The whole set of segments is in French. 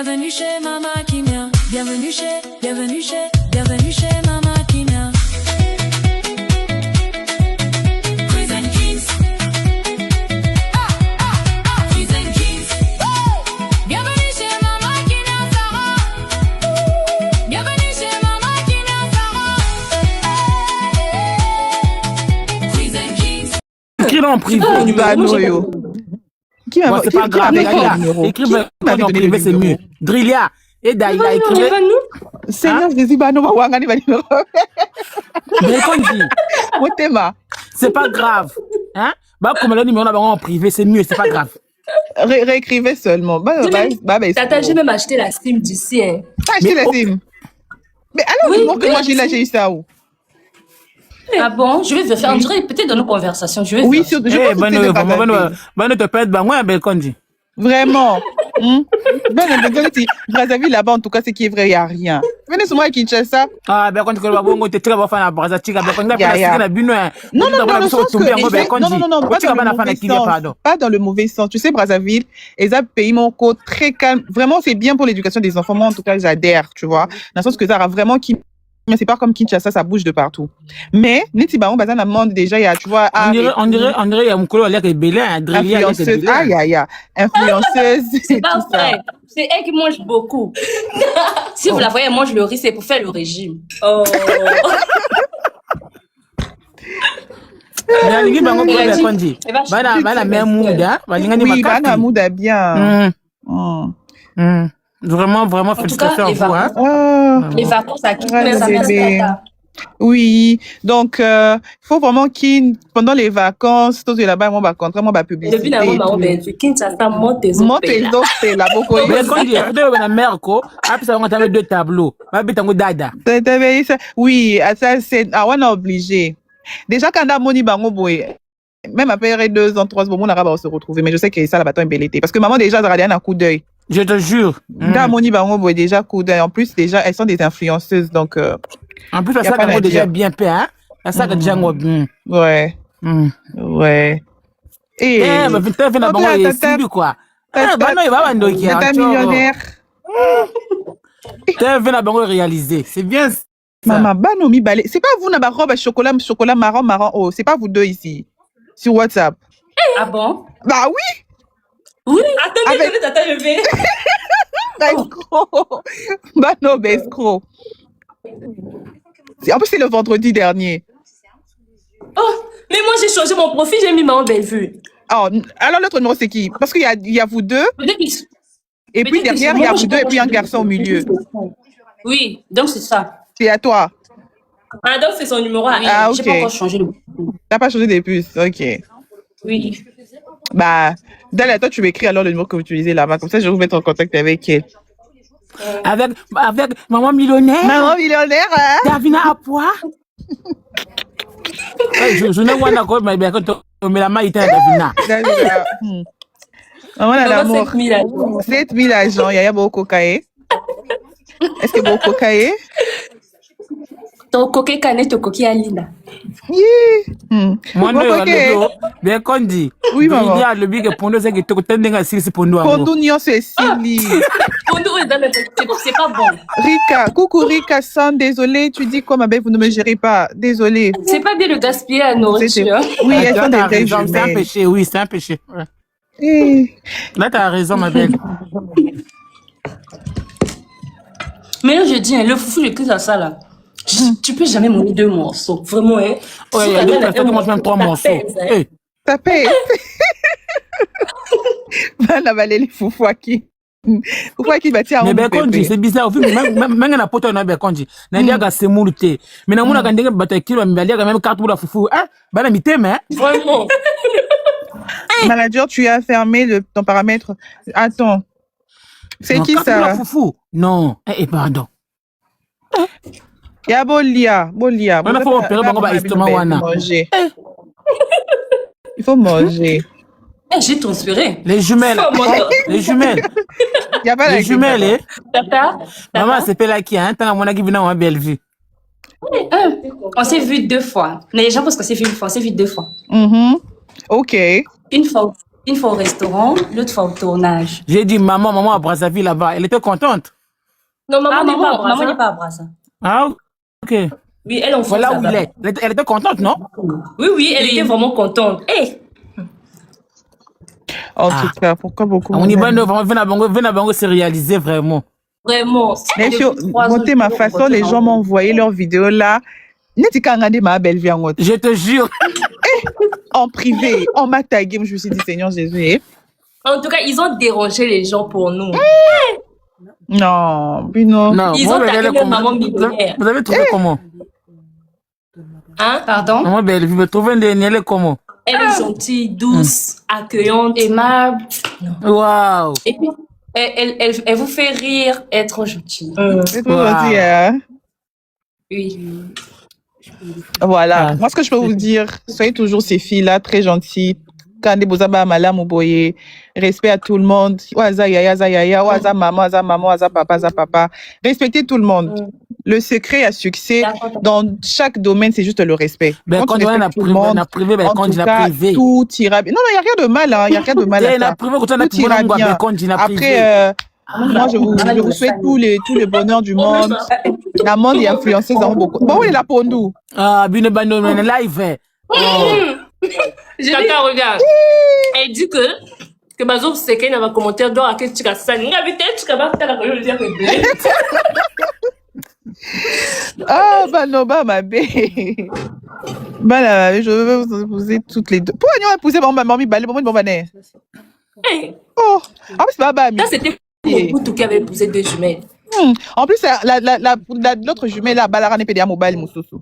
Bienvenue chez Mama Kimia. Bienvenue chez Mama Kimia. Quiz and Kings. Quiz and Kings. Bienvenue chez Mama Kimia Sarah. Bienvenue chez Mama Kimia Sarah. Quiz and Kings. Écris-le en privé. Bon, c'est pas grave, écris-le en privé, c'est mieux. Drilia, et Daïla, écrivez. Seigneur Jésus, C'est pas grave. Hein? Bah, comme le numéro en privé, c'est mieux, c'est pas grave. Réécrivez seulement. Tata, j'ai même acheté la SIM d'ici. Hein. T'as acheté la SIM? Mais alors, dis-moi que moi, j'ai eu ça où? Ah bon? Je vais faire, on dirait peut-être dans nos conversations. Je vais oui, sur je pense que te pète, bah, moi, Belkondi. Vraiment. Brazzaville, là-bas, en tout cas, c'est qui est vrai, il n'y a rien. Venez sur moi à Kinshasa. Ah, ben, quand tu vas bon, tu es très bon fan de Brazzaville. Non, pas dans le mauvais sens. Tu sais, Brazzaville, les pays monco très calme. Vraiment, c'est bien pour l'éducation des enfants. Moi, en tout cas, j'adhère, tu vois. Dans le sens que ça a vraiment qui. Mais c'est pas comme Kinshasa, ça bouge de partout. Mais, Netibaron, Bazan, la monde déjà, il y a, tu vois. On dirait, il y a mon collègue, l'air est belé, influenceuse, influenceuse. C'est pas vrai. C'est elle qui mange beaucoup. Si vous la voyez, elle mange le riz, c'est pour faire le régime. Oh. Oui, Bana Mouda bien. Vraiment, félicitations à vous. Les vacances à qui oui, donc il faut vraiment qu'il pendant les vacances, tout là-bas, moi, contre moi, publicité. Depuis la moment, Kinshasa monte tes autres là, beaucoup. Mais quand il y a deux merco, après ça, on a deux tableaux. Oui, ça c'est, on a obligé. Déjà quand on a moni bango boy. Même après 2 ans, 3 ans, on va se retrouver. Mais je sais que ça, la bâton est bellété. Parce que maman, déjà, elle a un coup d'œil. Je te jure. Moni Bango, déjà, coup d'œil. En plus, déjà, elles sont des influenceuses. Donc, en plus, ça, c'est déjà bien fait, hein? Ça, c'est déjà bien. Ouais. Ouais. Et. Mais putain, fais la bango, il est quoi? Ah, bah non, il va avoir un millionnaire. T'as fait la bango réalisée. C'est bien. Maman, Banomi Balé. C'est pas vous, n'a pas robe chocolat marron. Oh, c'est pas vous deux ici. Sur WhatsApp. Ah bon? Bah oui! Oui! Attendez, tata, je vais. Escroc! Bah non, mais escroc. En plus, c'est le vendredi dernier. Oh, mais moi, j'ai changé mon profil, j'ai mis Maman Bellevue. Oh, alors l'autre numéro, c'est qui? Parce qu'il y a vous deux. Et puis derrière, il y a vous deux et puis un garçon au milieu. Oui, donc c'est ça. C'est à toi. Ah, donc c'est son numéro. Ah, ok. J'ai pas encore changé le puce. T'as pas changé des puces, ok. Oui. Bah, Dalia, toi, tu m'écris alors le numéro que vous utilisez là-bas. Comme ça, je vais vous mettre en contact avec elle. Avec maman millionnaire. Maman millionnaire, hein? Davina à poids. Je ne vois pas, mais bien quand mais la main était à Davina. Maman a l'amour. 7 000 agents. Il y a beaucoup cocaïne. Est-ce que beaucoup cocaïne? Ton coquet canet, ton coquet Alina. Moi, bien qu'on dit. Oui, maman. Il y a le big pondo, c'est que tu as c'est pondo. Pondo, c'est Sili. Pondo, c'est pas bon. Rika, coucou Rika, sans désolé. Tu dis quoi, ma belle, vous ne me gérez pas. Désolé. C'est pas bien de gaspiller la nourriture. Oui, elles sont des vraies jumelles. C'est un péché, oui, c'est un péché. Là, tu as raison, ma belle. Mais là, je dis, le foufou, le cul à ça, là. Tu peux jamais manger 2 morceaux. Vraiment, hein. Oui, il y a d'autres personnes qui mangent même 3 morceaux. Ça paye. Va avaler les foufous à qui? Foufou à qui va tirer. Mais Bekondi, c'est bizarre. Même la pote, on a Bekondi. N'a pas c'est mouluté. Mais n'a pas quand bataille kilo, mais il y a même carte pour la foufou. Ah, bah la mité, mais. Vraiment. Manager, tu as fermé ton paramètre. Attends. C'est qui ça? La foufou. Non. Pardon. Il y a Bolia. Il faut opérer estomac wana. Il faut manger. J'ai transpiré. Les jumelles. Les jumelles. Il y a pas les jumelles, eh? Tata. Maman, c'est pas qui, hein? T'as mon qui vient en belle vue. On s'est vu 2 fois. Mais les gens pensent qu'on s'est vu une fois. On s'est vu 2 fois. Ok. Une fois Une fois au restaurant, l'autre fois au tournage. J'ai dit maman à Brazzaville là-bas. Elle était contente. Non, maman n'est pas à Maman n'est Brazza. pas à Brazza. Ah, ok. Oui, elle en France Voilà où il là-bas. est. Elle était contente, non? Oui, elle était vraiment contente. Eh, En Ah. tout cas, pourquoi beaucoup On y va, m'aiment. Vena Bango se réaliser vraiment. vraiment. Mais sur monter ma façon, les gens m'ont envoyé leurs vidéos là. N'était qu'à regarder ma belle vie en haute. Je te jure. En privé, on m'a tagué, je me suis dit, Seigneur Jésus. En tout cas, ils ont dérangé les gens pour nous. Non, puis non. Non, Ils moi, ont mais tagué elle est même comment? maman millionnaire. Vous avez trouvé comment? Hein? Pardon? Maman belle, vous trouvez elle est comment? Elle est gentille, douce, accueillante. Aimable. Waouh. Et puis, elle vous fait rire. Elle est trop gentille. C'est trop Wow. gentil, hein. Oui. Voilà. Ah. Moi, ce que je peux vous dire, soyez toujours ces filles-là, très gentilles. Quand des bozaba malam ou boye, respect à tout le monde. Waza yaya, waza maman, waza papa. Respectez tout le monde. Le secret à succès dans chaque domaine, c'est juste le respect. Ben, Quand quand tu on a respectes tout le monde, privé, ben, en quand tout il a cas, privé. tout ira bien. Non, il n'y a rien de mal, hein. Il n'y a rien de mal à Il a ça. privé, quand on a Tout ira privé, bien. ben, quand il a privé. Après, moi, je vous souhaite tout le bonheur du monde. La monde est influenceuse dans beaucoup. Bon, oui, la pondou. Ah, bine bano, mais live. Tata, regarde. Elle dit que Bazo Seke n'a pas commentaire d'or à quel tu as ça. N'a vu tel, tu as pas la gueule de dire que Ah, bah non, bah ma bé. Bah là, je vais vous épouser toutes les deux. Pourquoi nous épouser mon maman, bah, le moment de mon bané? Oh, ah, c'est pas bah, ça, c'était Mobutu qui avait épousé deux jumelles. En plus, l'autre jumelle là, Balara n'est pas des mobile, moussousou.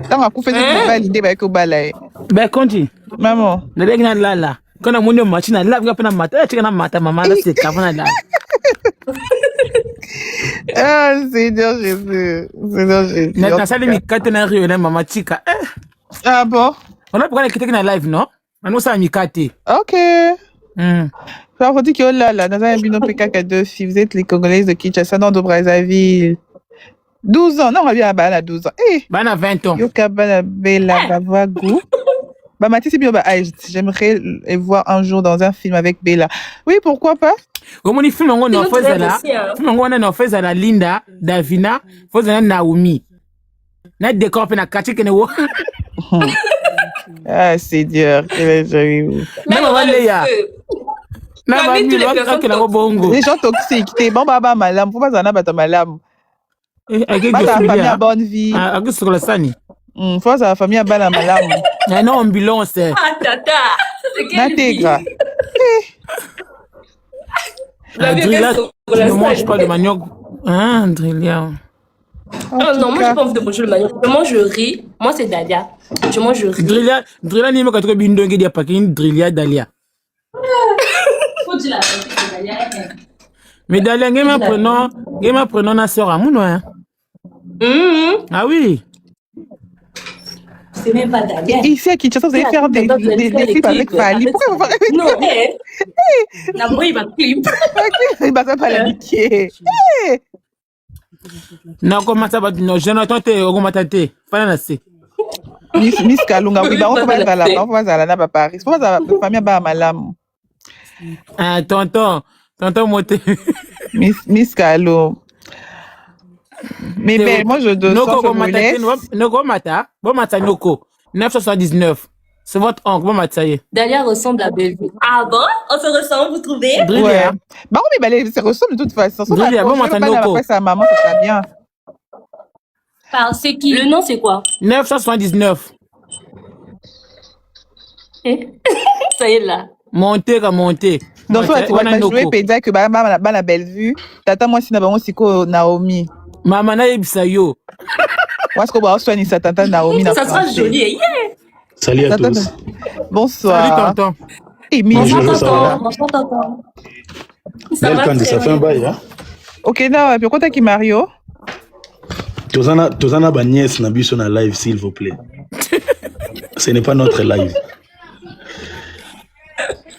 Tant qu'on fait cette mobile, il débat avec au balai. Ben, quand tu. Maman. Le bec na là. Quand on a mon machine, là, on a pas matin, tu as matin, maman, là, c'est cavana là. Ah, Seigneur Jésus. Seigneur Jésus. Na salle mi kate na rio na mama chika. Ah bon? On a pas quitté na live, non? On a ça mi kate. Ok. Ça veut dire que oh là, dans un binôme PK2 filles, vous êtes les Congolaises de Kinshasa, non, de Brazzaville. 12 ans. Non, on va bien à 12 ans. Eh, Ben, à 20 ans. Yoka Bala Bella Bavagou. Bah, Mathis, c'est bien, bah, j'aimerais les voir un jour dans un film avec Bella. Oui, pourquoi pas? Au moins, il film on a fait rêve là. aussi, hein. Film on a fait la Linda, Davina, fait Naomi. Na décor pe na kati kene wo. Ah, c'est dur. Même avant Léa. Na ba mi lo ka ke la bongo. Les gens toxiques, t'es bon, baba, malam. Faut pas s'en abattre malam. Ake Pas ke ta famille à filia. bonne vie. Ah, ake sur la sani. Faut pas sa famille à bala malam. Na no ambulance. Ah, tata. C'est quelle vie? N'intègre. La vie Drilla, avec tu ne manges pas de manioc. Ah, Drilla. Ah non, moi j'ai pas envie de manger le manioc. Je mange le riz. Moi c'est Dalia. Je mange le riz. Drilla ni mo ka to bindo ngi dia pakin Drilla Dalia. Faut dire la vérité, c'est Dalia. Mais Dalia ngi ma prenons na sœur amuno hein. Ah oui. C'est même pas Dalia. Ici à Kinshasa, vous allez faire des films avec Fali. Pourquoi vous parlez Non, la moi il va clip. Il va pas l'amitié. Non, comment ça va? Non, Jonathan, t'es augmenté. Fana na se. Miss Kalunga, oui, bah, on va pas là, on va pas là, à Paris. Faut pas la famille à Malam. Ah, tonton moté. Miss Kalou. Mais ben, moi, je dois Noko je me laisse. Noko mata. Bon mata Noko. 979. C'est votre oncle. Bon mata y est. Dalia ressemble à Bellevue. Ah bon? On se ressemble, vous trouvez? Ouais. Drilla. Bah, oui, bah, ça ressemble de toute façon. Drilla, bon, Je vais pas Noko. la sa maman, ça sera bien. C'est qui? Le nom c'est quoi? 979. Ça y est là. Monté comme monté. Donc, toi, tu vas jouer et dire que bah, la belle vue. Tata, moi, si n'a pas aussi que Naomi. Maman na yebisa yo. Moi, est-ce qu'on va soigner sa tata Naomi? Ça sera joli. Yeah. Salut à tous. Bonsoir. Salut tonton. Et Bonjour, Mimi. ça va? Bonjour, tonton. Belle Candy, ça fait un bail, hein? Ok, non, puis quand t'es Mario? Tozana ba nièce na biso na live, s'il vous plaît. Ce n'est pas notre live.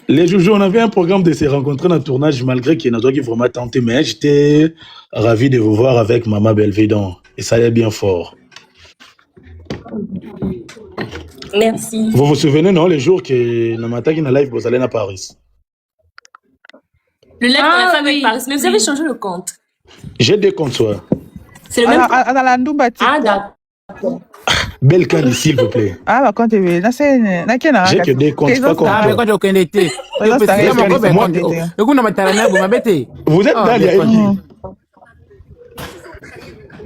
Les Joujou, on avait un programme de se rencontrer dans le tournage, malgré qu'il y en a qui vraiment tenté, mais j'étais ravi de vous voir avec Maman Belvédon. Et ça allait bien fort. Merci. Vous vous souvenez, non, les jours que Namata qui na live, vous allez à Paris. Le live qu'on a fait avec oui. Paris. Mais vous avez changé le compte. J'ai deux comptes, soit. C'est le même compte. Dans la Ndumba, Ah, d'accord. Belle Candy, s'il vous plaît. Ah, bah, quand tu es. J'ai que deux comptes, pas comme Ah, mais toi. quand tu okende te. Voilà, ça Yo reste pesi que moi les ko fonds be. Yo kuna matala na bo mabete. Vous êtes Ah, Dalia et qui?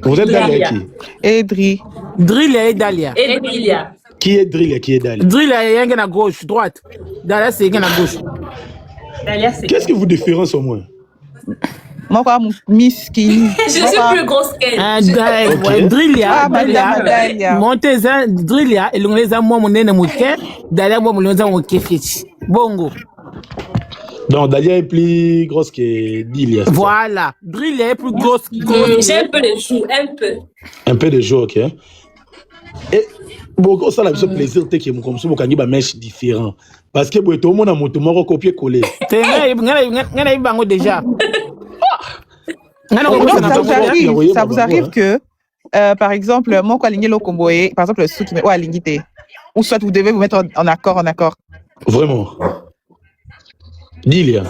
Vous êtes Dalia et Dalia. qui? Edri. Drill et Dalia. Et Lilia. Qui est Drill et qui est Dalia? Drill est yenge na gauche, droite. Dalia c'est yenge na gauche. Dalia, c'est. Qu'est-ce que vous différencez au moins? Moi, quoi, Miss Skinny. Je suis plus grosse qu'elle. Ah, Drill ya, Ah, madame Dalia. Monte za drill ya elongeza mwa monene muke, Dalia mwa mulonza muke fiti. Bongo. Donc, Dalia est plus grosse que Dilia. Voilà. Drill est plus grosse. J'ai un peu de joues, un peu. Un peu de jeu, ok. Et beaucoup ça la plaisir te que mon comme ça vous kangi ba mèche différent parce que tout le monde a moto moko copier coller. C'est ngana ibango déjà. Ngana Donc, ko ça vous arrive que, par exemple, moi, quand aligné le comboé, par exemple, le sou qui met ou aligné, ou soit vous devez vous mettre en accord. Vraiment. Dilia.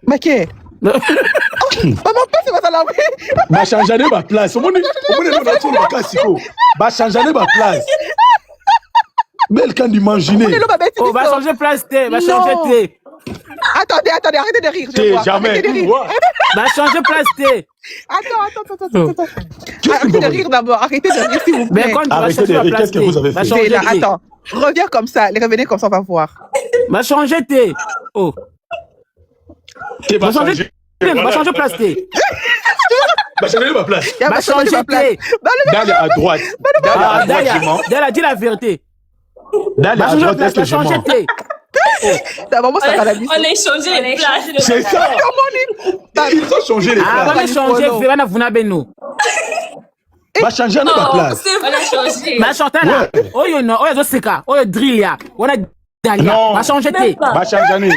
Bah, qu'est? Maman, c'est pas ça là, oui. Ba changer ma place. Au moins na tu na kasiko. Ba changer ma place. Belle quand imaginer. Oh, va changer place T, va changer T. Attendez, arrêtez de rire. Je T'es vois. jamais. Arrêtez de rire. Va changer place T. Attends. Arrêtez de rire d'abord. Arrêtez de rire, s'il vous Mais plaît. quand tu vas Arrêtez changer de la rire, place qu'est-ce que T, vous avez va fait? changer T'es là, T. attends. Reviens comme ça. Revenez comme ça, on va voir. Va changer T. Oh, Tu vas va changer changer. T, va changer place T. Ba changer ma place. Va changer T. Dalia à droite. Dalia à Ah, droite, je mens. Dalia, dis la vérité. Dalia Va à changer droite, place, est-ce que va je changer mens? T. D'abord, ça va la vie. On a échangé les places. C'est ça. Ils ont changé les Ah, places. va changer, fera na vuna beno. Va changer ma Oh, place. c'est vrai. On a changé. Va changer là. Ouais. Oyo no, oyo zo seka, oyo drill ya. On a Dalia. Non. Va changer T. Même pas. Va changer.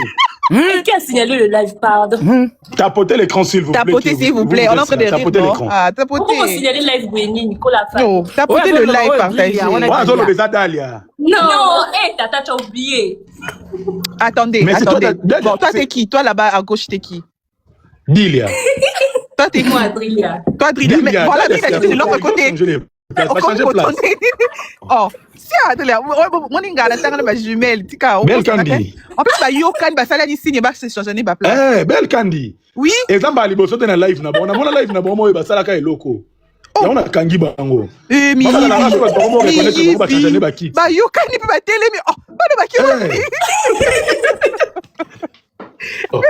Et qui a signalé le live, pardon? Tapotez l'écran s'il vous plaît. Tapotez, s'il vous plaît. On est en train de rire, Tapotez non? l'écran. Ah, Pourquoi vous tapotez. signalez le live Winnie, Nicolas Fall? Non, tapotez Ouais, le non, live, ouais, partagez. on est- Ouais, on a déjà Dalia. Non, hé, Tata, tu as oublié. Attendez. Mais c'est toi, Dalia, Bon, toi, c'est- t'es qui? Toi, là-bas, à gauche, t'es qui? Dilia. Toi, t'es qui? Moi, Adrilla. Toi, Adrien. Mais voilà, Adrien, tu es de l'autre côté. Va changer place. Oh, si Adrien, mon ingala, t'as ma jumelle, tika. Belle Candy. En plus, bah, yo, kan, bah, ça, là, ici, il va se changer, bah, place. Eh, Belle Candy. Oui? Exemple, à liboso na live na bon, na live na bon mo ba sala ka eloko. Ya on a kangi bango. Eh, mi. Baba na raso ba bongo reconnaître ko ba changer ba kit. Bah, yo, kan, il peut pas télé, mais oh, pas de bah, qui Oh.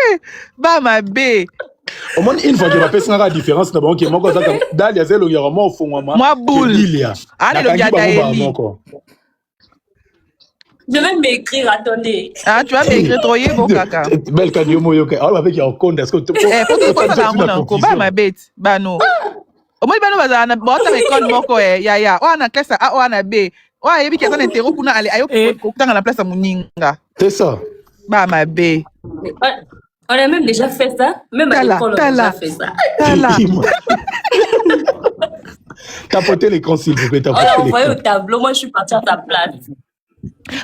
Bah, ma bé. Au moins une fois que la personne a la différence na bon que moko za Dalia zelo ya mo fongwa ma. Moi, boule. Dilia. Ah, Na le kangi gars bango ba d'Aeli. moko. Je vais m'écrire, attendez. Ah, tu vas m'écrire trop, bon, caca. Belle Candy mo yo ka. Alors avec ya konde est-ce que tu Eh, pour tout ça, là, on a encore. Bah, ma bête. Bah, non. Au moins, bah, nous, bah, on a bon, t'as l'école, moko, ya. Oh, on a classe A, oh, on a B. Oh, il y a des personnes interro pour nous aller. Ayo, pour que la place à Mouninga. C'est ça. Bah, ma bé. On a même déjà fait ça. Même à Tala, l'école, on a tala. déjà fait ça. Tala. Tapotez l'écran s'il vous plaît, On l'a tapotez envoyé au l'écran. tableau. Moi, je suis partie à ta place.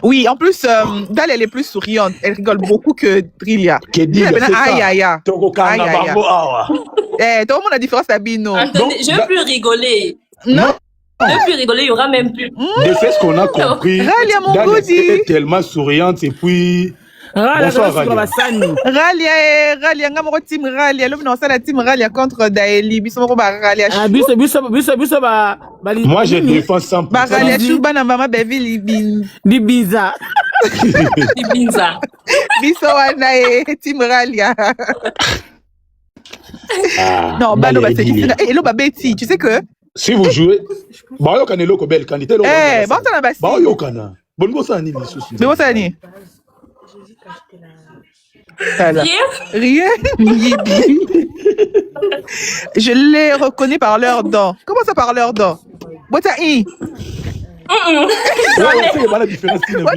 Oui, en plus, Dal, elle est plus souriante. Elle rigole beaucoup que Drilia. Que Dilia, Drilia, c'est ça. aïe, aïe, aïe. Toko Aïe, kanga aïe, aïe. bango awa. Eh, tout le monde a différence à Bino. Attendez, je ne veux plus rigoler. Non. Je ne veux plus rigoler, il y aura même plus. De ce qu'on a compris, Ralia, mon Dalia goudi. est tellement souriante et puis Ah, Bonsoir, la Ralia. Basani. Ralia, ngamo team Ralia. L'homme dans ça, la team Ralia contre Daeli. Bismo, bah, Ralia. Ah, biso ba moi je défends 100%. Bah, Ralia, chouba, na maman, Beville, di biza. C'est bizarre. Biso, wana, team Ralia. Ah, Non, bah, non, bah, c'est Dilia. et l'homme, bah, Betty. Tu sais que, Si vous jouez, bah yo kanelo ko belle quantité lo. eh, bah, on a bassi. Bah yo kana. Bongo ça ni lisusu. Mais où ça, ni? Voilà. Hier, Rien. Je les reconnais par leurs dents. Comment ça par leurs dents? Botaï. Ouais, c'est pas la différence qui n'est pas.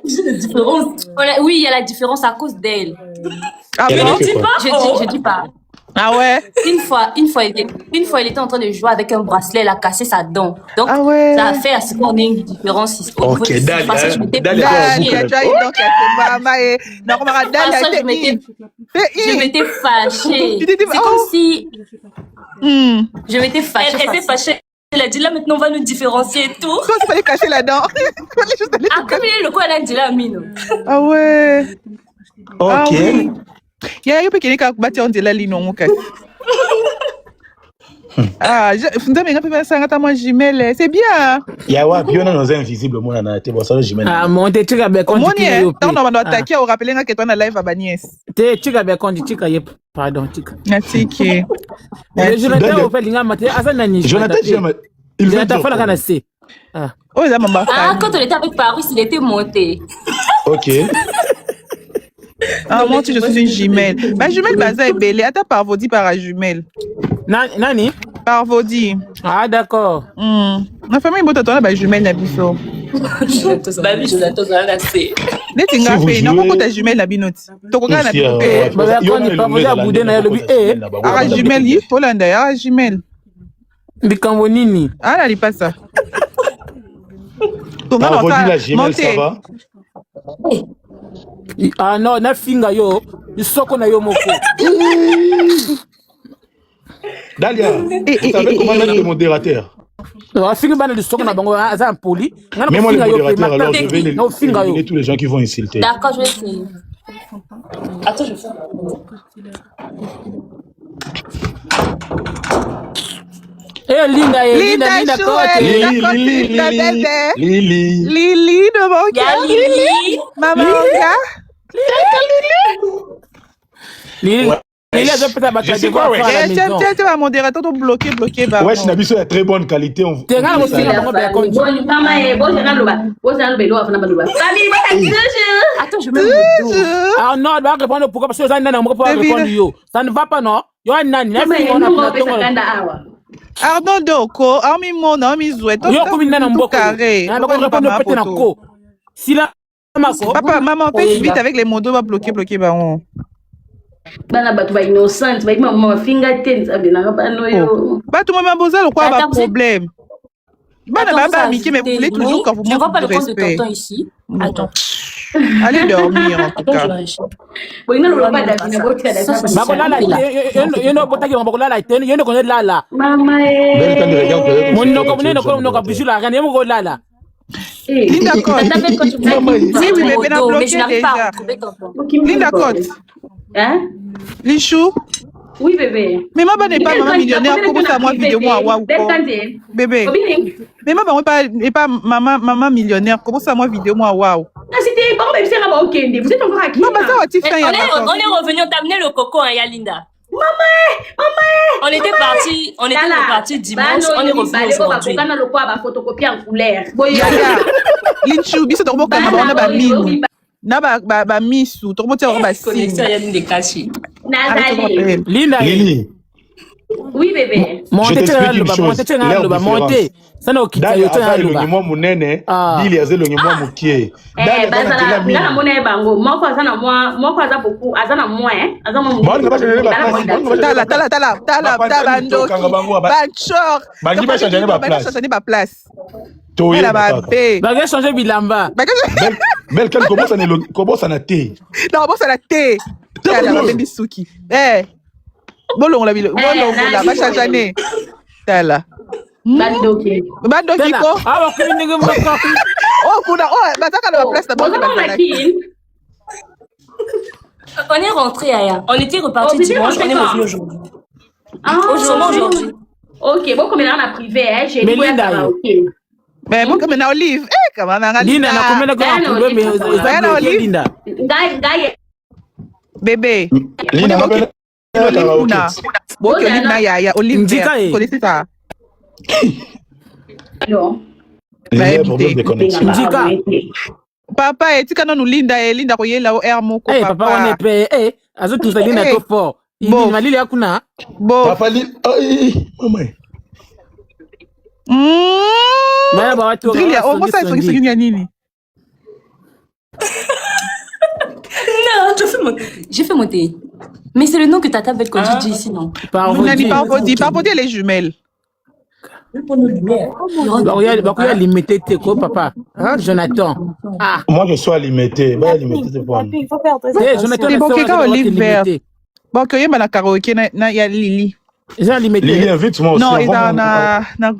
j'ai des différences. Oui, il y a la différence à cause d'elle. Ah Elle bon? a fait quoi? Je dis pas. Ah ouais? Une fois, il était en train de jouer avec un bracelet, il a cassé sa dent. Donc, Ah ouais. ça a fait à ce qu'on ait une différence ici. Au niveau Ok, de Dalia, surface, je m'étais Dalia, fâchée. Dalia, tu as une dent qui a fait mama et normalement Ah, Dalia ça, je était m'étais in. fâchée. Tu t'es dit, C'est oh. comme si Hmm. je m'étais fâchée. Elle était fâchée. Elle a dit là maintenant on va nous différencier et tout. Toi, il fallait cacher la dent. Il fallait juste aller Ah, comme il est le coup, elle a dit là, Mino. Ah ouais. Ah Ok. oui. Il y a un peu qui est bâti en la ligne non ok. Ah, funda menga pepe sangata moi jumelle, c'est bien. Yawa, puis on a nos invisibles, moi, on a été bon, ça, j'imagine. Ah, monte tika be konji Omoni kina eh, yo pe. tant on va attaquer au rappeler nga que toi na live à Bagnès. Te tika be konji tika ye pardon tika. Natiki. Le Jonathan au fait linga mate asa nani. Jonathan, il veut Jonathan dire fana quoi? kana se. Ah. Oh, ça m'a Ah, quand on était avec Paris, il était monté. Ok. Ah, moi aussi, je suis une jumelle. Bah, jumelle, baza est belle. Attends, parvodi par la jumelle. Nani? Parvodi. Ah d'accord. Ma famille, bon, t'as bah, jumelle, na biso. Bah oui, Jonathan, ça va c'est. Neti nga Si vous pe, non, jouez- pourquoi ta jumelle, na binoti? Tokoka na Ici, binoti. Bah quand il parvenu à bouder na lobi Ah, jumelle, yi, Hollande, ah, jumelle. bikambo nini? Ah, là, il passe ça. Parvodi, la Gmail, ça va? Ah non, na finga yo, isoko na yo moko. Dalia, vous savez comment mettre le modérateur? Ah finga bana isoko na bango aza poli. Ngana Mets-moi le finga yo pe modérateur, alors je vais no finga yo. éliminer tous les gens qui vont insulter. D'accord, je vais essayer. Attends, je fais. Eh Linda kote. Lili. Lili, de mon Il y a cœur. Lily. Maman, Oka. Lili a déjà fait Je sais quoi, ouais. à la maison. Tiens, ma modérateur, ton bloqué, bah. Ouais, Nabiso est très bonne qualité. T'es là aussi na bango be konji. Attends, je mets mon dos. Ah non, bah répondre pourquoi parce que ça nana moko pour répondre yo. Ça ne va pas non. Yo nani na finga on a tongo. Arnaud Doko, Armi Mona, Armi Zouet, Yo comme nana mboko. carré. Na ba répondre peut na ko. Sila mako. Papa, maman, fais vite avec les mots, va bloquer, bah on. Bana bato ba innocent ba ima mama finger ten sabe na bano yo Bah, tout le monde besoin, quoi, Attends, pas problème. Bah, Attends, n'a vous pas avez Mickey, mais vous voulez ajouté toujours quand vous Tu vois pas montrez le du compte de respect. tonton ici? Attends. Allez dormir, en tout Attends, je cas. vérifie. bo ina lo ba da bina bo tia da Ça, c'est Bako lala yo no botaki mo bako lala ten yo no connaît lala. mama Belle temps de regarder. Mon no comme no ko bisu la rien yo mo lala. Linda Côte. T'as fait quand tu me Oui, mais Ben a mais bloqué je n'arrive pas à déjà. retrouver tonton. Linda Côte. hein Lichou. oui bébé Mais moi, n'est pas maman millionnaire. Comment ça, moi, vidéo, moi, waouh. Bébé. Mais moi, n'est pas maman millionnaire. Comment ça, moi, vidéo, moi, waouh. c'était bon même c'est là ok vous êtes encore à qui Maman, ça, va tu Mais fais on est revenu, on t'a amené le coco, hein, Yalinda. On était parti dimanche, on est revenu aujourd'hui. kana lo kwa ba photocopie en couleur Yaya. Lichou, biso, tu remontes à ma mine. Na ba misu, tu remontes à ma Connexion, signe. Yalinda Kachi. Nathalie Linda. Lili, oui bébé je t'explique une chose. L'air monte. Ça na okita Dali yo tena aza loba. elongi munene, Ah. Lili aza elongi mukie. Dali aza na bazala tela mingi. ngana mona bango moko azana beaucoup azana moins azana mo Bon, on va changer la place. Tala, bandoki. Banchor. Bangi ba changer ba place. Changer ba place. Toye Elle a ba ba bé. Ba changer bilamba. Belle quel commence à nater. Non, bon, ça la thé. Elle a baby Suki. Eh. Bolon la bilo. Bolon la ba changer. Tala. bandoki Bandoki ko. Ah ok ndenge mboko. Oh, kuna oh, bataka na place na bon bandoki. on a qui On est rentré, Aya. On était reparti Oh, c'était dimanche, on est rentré revenu aujourd'hui. Aujourd'hui. ok bon comme on a privé hein j'ai Mais dit Linda, ok Mais moi comme na olive. Eh, comment na Linda na komena ko problème Linda. ngai bébé. Lina mabele. Olive kuna. Bon, que olive na ya olive. Njika e. Connaissez ça? non Il y a un problème de connexion. Njika. Papa etika nanu Linda Linda koyela o air moko Eh papa on est pe azo tout ça Linda to fort. Bon. Il malili yakuna. Bon. Papa Lili, maman. Bana ba watu. Drilia, on ça il faut qu'il nini. Non, j'ai fait monter. Mais c'est le nom que Tata Belle Konji dit ici, non? Nani Parvodi. Parvodi, elle est jumelle. Bakoya limité te ko papa. Hein, Jonathan. Ah. Moi, je suis limité. Bah, limité, c'est pour Il faut faire très Eh, Jonathan, C'est bon, le quelqu'un sort, olive vert. limité. Bon, qu'il y a un karaoké, il y a Lily. Ils ont limité. Lily, invite-moi aussi. Non, il y a na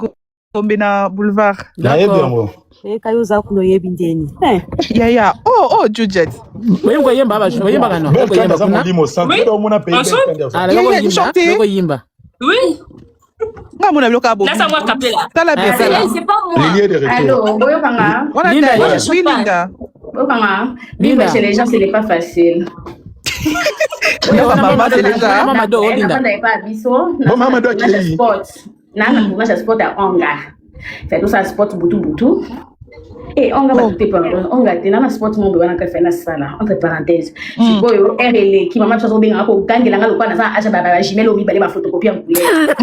Gombe na boulevard. D'accord. Ya. Oh, Jujet. Voyez quoi yemba ba, voyez ba non. Belle quand ça me dit mon sang, Oui. tout le monde a payé belle Ah, quand là Yeah, yimba, chanter. là yimba. Oui. Nga mona bloka bobi. Là, c'est moi capé là. Ça la Ah, ça, là. belle. C'est pas moi. Lily est de retour. Allô, Boyokanga. On a Linda, dit, ouais. oui, Linda. Boyokanga. Linda. Vivre chez les gens, ce n'est pas facile. Maman, c'est déjà. Maman do Linda. Bon, maman doit qui? Nana tournage à sport à Onga. Fait tout ça sport butu. Et Onga va tout pas. Onga te nana sport mon bébé na fait na sala entre parenthèses. Si boyo RL qui maman chose bien ko gangela ngalo kwa na sa acha baba jimelo mi bale ba photocopie en couleur.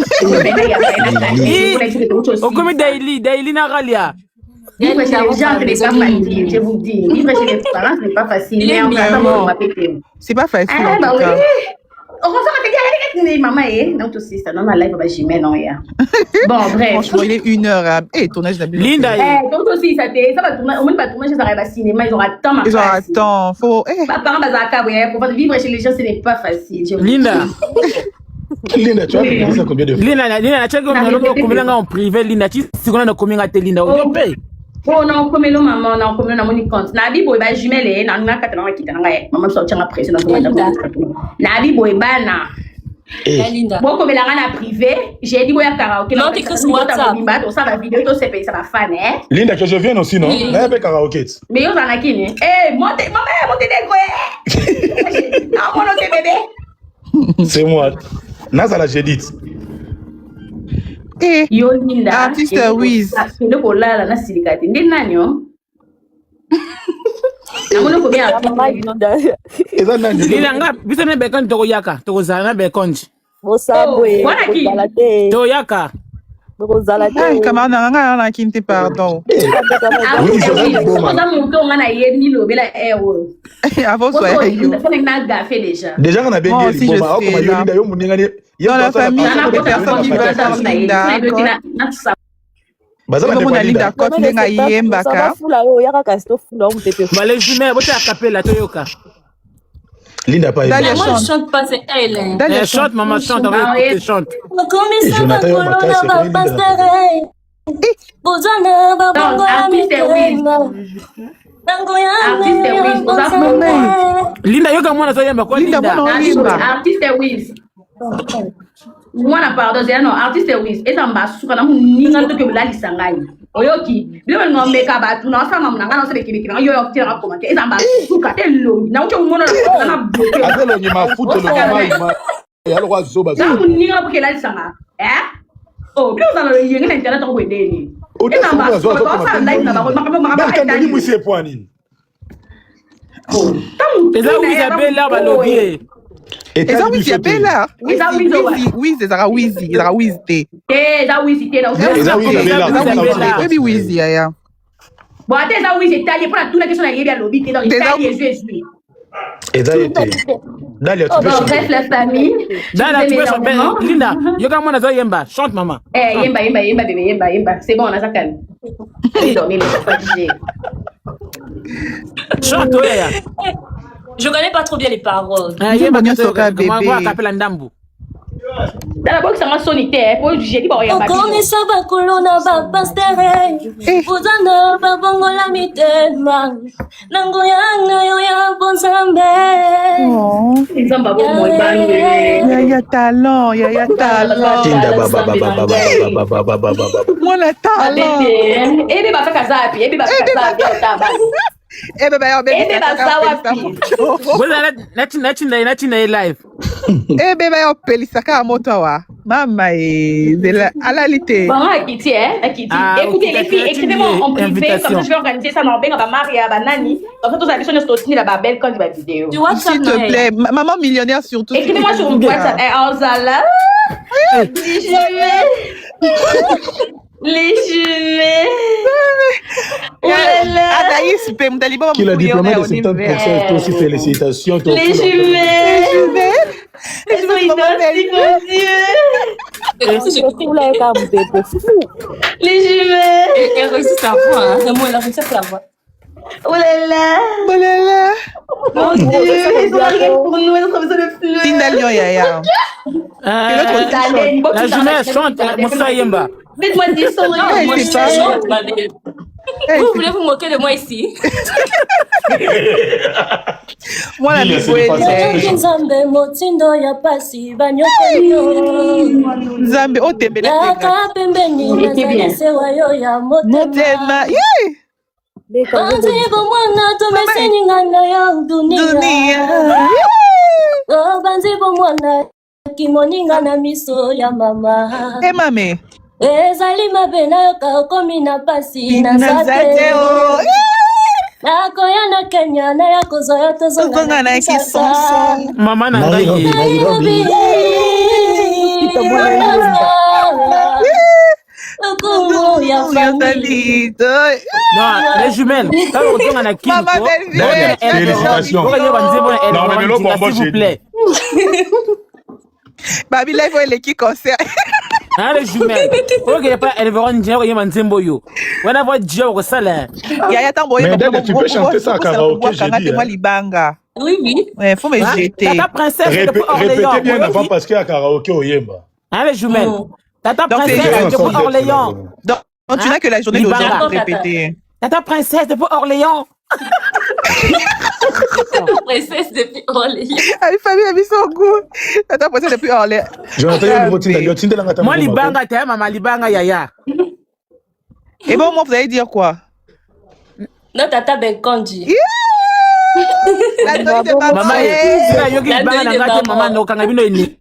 On commet daily na galia. Vivre chez les gens, ce n'est pas facile, je vous dis. Vivre chez les parents, ce n'est pas facile. Mais en même temps, on va péter. C'est pas facile. Ah, en bah tout oui. cas. On va faire des maman, non, tout ça, non, la live, bah, j'y mets, non, ya. Bon, bref. Franchement, il est 1h. Eh, tournage d'habitude. Linda. Donc aussi, ça va tourner, au moins, pas tourner chez un cinéma, ils auront temps, ma Ils ont attends, faut. Parents, pour vivre chez les gens, ce n'est pas facile. Linda. Linda, tu as payé ça combien de fois? Linda, tu as combien en privé Linda, tu sais qu'on a combien à te Linda, on paye. Oh non, comme le maman, non, comme le mon compte. Nabi boy ba jumelle, na na katana kita na ngai. Maman sorti en pression dans son Nabi boy bana. Linda. Bon comme la na privé, j'ai dit boy à karaoké. Non, t'écris sur WhatsApp. Ça va vidéo, tout c'est payé, ça va fan hein. Linda, que je vienne aussi, non? Oui. Là, avec karaoké. Mais yo zana kini. Eh, montez des gros. Non, mon autre bébé. C'est moi. Nazala, j'ai dit. Eh, Yo Linda. Artiste Wiz. Le kolala na silikati. Ndi nani yo? Na mono ko bien. Et ça, Nandi. Linda, nga, bisa na bekon to yaka, to zana bekonji. Voilà qui. To yaka. Ay, kamana nga kinte pardon. Oui, c'est vrai, bon, man. Avant soit yo. Déjà, on a bien Moi dit, aussi, bon, je bah, sais, comment là. Linda, yo, mon ningane. Dans la famille, il y a des personnes qui veulent faire Linda. Bah, ça va Tout le monde a dépendre Linda. Linda. Quand il y a Yembaka. Bah, les jumelles, vous t'as capé la Toyoka. Linda, pas Dalia aimé. Moi, chante. je chante pas, c'est elle. Hein. Dalia Elle chante, maman chante, on Ah, va écouter, chante. Et Jonathan, yo, Makai, c'est quoi, Linda? Linda, yo kama mwana yemba kwa Linda, Linda. mwana yemba. Artiste Wiz. Mwana pardon, c'est non, artiste Wiz. Et ça m'a souka na muninga to ke la lisangai. Oyoki, bile ngo meka ba tu na sa mamna ngana se beki beki yo yo tira comment. Et ça m'a souka telo. Na ucho mona na bloqué. Avec le Nima foot, le Nima, il y a le roi Zoba. Na muninga po ke la lisanga. Oh, bile za le yenga internet ko wedeni. Au Et ça m'a début, souka to sa live na ba Quand tu dis, c'est point. Eza Isabelle là ba lobby. Et Et ça, oui, il y a Bella. Oui, c'est ça, Wizy. Il y a Wizy. Eh, ça Wiz c'était là. Eza oui, Isabella. Oui, Wizy, ya. Bon, attends, ça Wiz c'était pour la toute la question là, il y a lobby qui dans il y a Jésus. Et ça était. Dalia, tu peux Bon, chanter. bref, la famille. Dala, tu peux énormément. chanter. Linda, yo kama mwana yemba, chante maman. Eh, yemba, bébé, yemba. C'est bon, on a ça calme. Il dormit, mais c'est pas digé. Chante oya. Je connais pas trop bien les paroles. Ah, yemba Nyo kato soka kama bébé. kwa kapela ndambu. Dans la boxe, ça m'a sonité, pour j'ai dit, bon, yemba. Okonisa bakolona bapastere uzana babongola mitema nango yanga yo ya bonzambe Oh, Ils ont pas bon, moi, il y a talent, il y a talent. Tinda, baba. Moi, le talent. Eh, bébé, va faire Kazapi, eh, bébé, va faire Kazapi, Eh, bébé, eh, bébé, ça va, Wala na live. Eh, bébé, on peut l'isaka à motowa. Maman, alalité. Bon, Akiti, Akiti. Ah, Écoutez, ok, les filles, d'accord, écrivez-moi en privé, invitation. comme ça je vais organiser ça dans ma Maria, ma Nani. Comme ça, tous les personnes sont la babelle quand il va vidéo. Tu WhatsApp S'il te plaît, maman millionnaire surtout. Écrivez-moi sur mon WhatsApp. Eh, Ozala. Les jumelles. Les jumelles. Voilà. Anaïs, Pem Dalibo, Qui l'a diplômé de 70%, toi aussi félicitations. Les jumelles. oui, merci mon Dieu. Les jumelles. Elle réussit sa voix, hein. Vraiment, elle a réussi à la voix. Oh là là. Oh là là. Mon Dieu, ils ont rien pour nous, ils ont comme ça de fleurs. Tinda Lion Yaya. La jeunesse chante, Moussa Yemba. Dites-moi 10 sons. Ouais, Moi, c'est je pas- chante, ma belle. Hey, Vous voulez vous moquer de moi ici? moi, la Dis-le, Miss c'est pas ça. Wendy. Nzambe motindo ya pasi banyokoli yo. Nzambe, oh, t'es belle. Yaka pembeni nazali sewa yo ya Motema. motema. Yeah. Banzi bomwana tomeseningana ya dunia. Dunia. Oh, banzi bomwana kimoninga na miso ya mama. Eh, mamé. Ezali mabe nayoka okomi na pasi Nazate, nazate. oh. Nakoya na Kenya na ya kozoya tozonga Tozonga na kisonso. Mama na ngai ye. Nairobi. Okumu ya famille. Non, les jumelles. Quand on retourne à Kinko, Maman Belle-Vie. Félicitations. vous voyez, Non, mais le s'il combat, vous j'ai plaît. Baby, là, il faut l'équipe concert. Hein, les jumelles. Vous voyez pas, elles verront dire, vous voyez, Nzembo yo. Vous allez voir Dieu au salaire. Yaya, attends, Mais Dad, tu peux chanter ça à karaoké, j'ai dit, moi hein. Libanga. Oui, oui. Ouais, faut me jeter. Tata princesse depuis Orléans. Répétez bien avant parce qu'il y a karaoké au Yemba. Hein, les jumelles. Tata Donc, c'est princesse juste depuis Orléans. Donc, tu n'as que la journée Libanga. d'aujourd'hui pour répéter. Tata princesse depuis Orléans. Princesse depuis Orléans. Ah, les familles a mis son goût. Attends, pour ça, depuis Orléans. Jonathan, il y a un nouveau Tinda. Il y a Tinda Langata. Moi, Libanga, t'es maman, Libanga, Yaya. Et bon, moi, vous allez dire quoi? Non, Tata Benkonji. La nuit de Maman, papa. c'est la yogi Libanga, deuil de Nangate, maman. maman, no, kangabino, ini.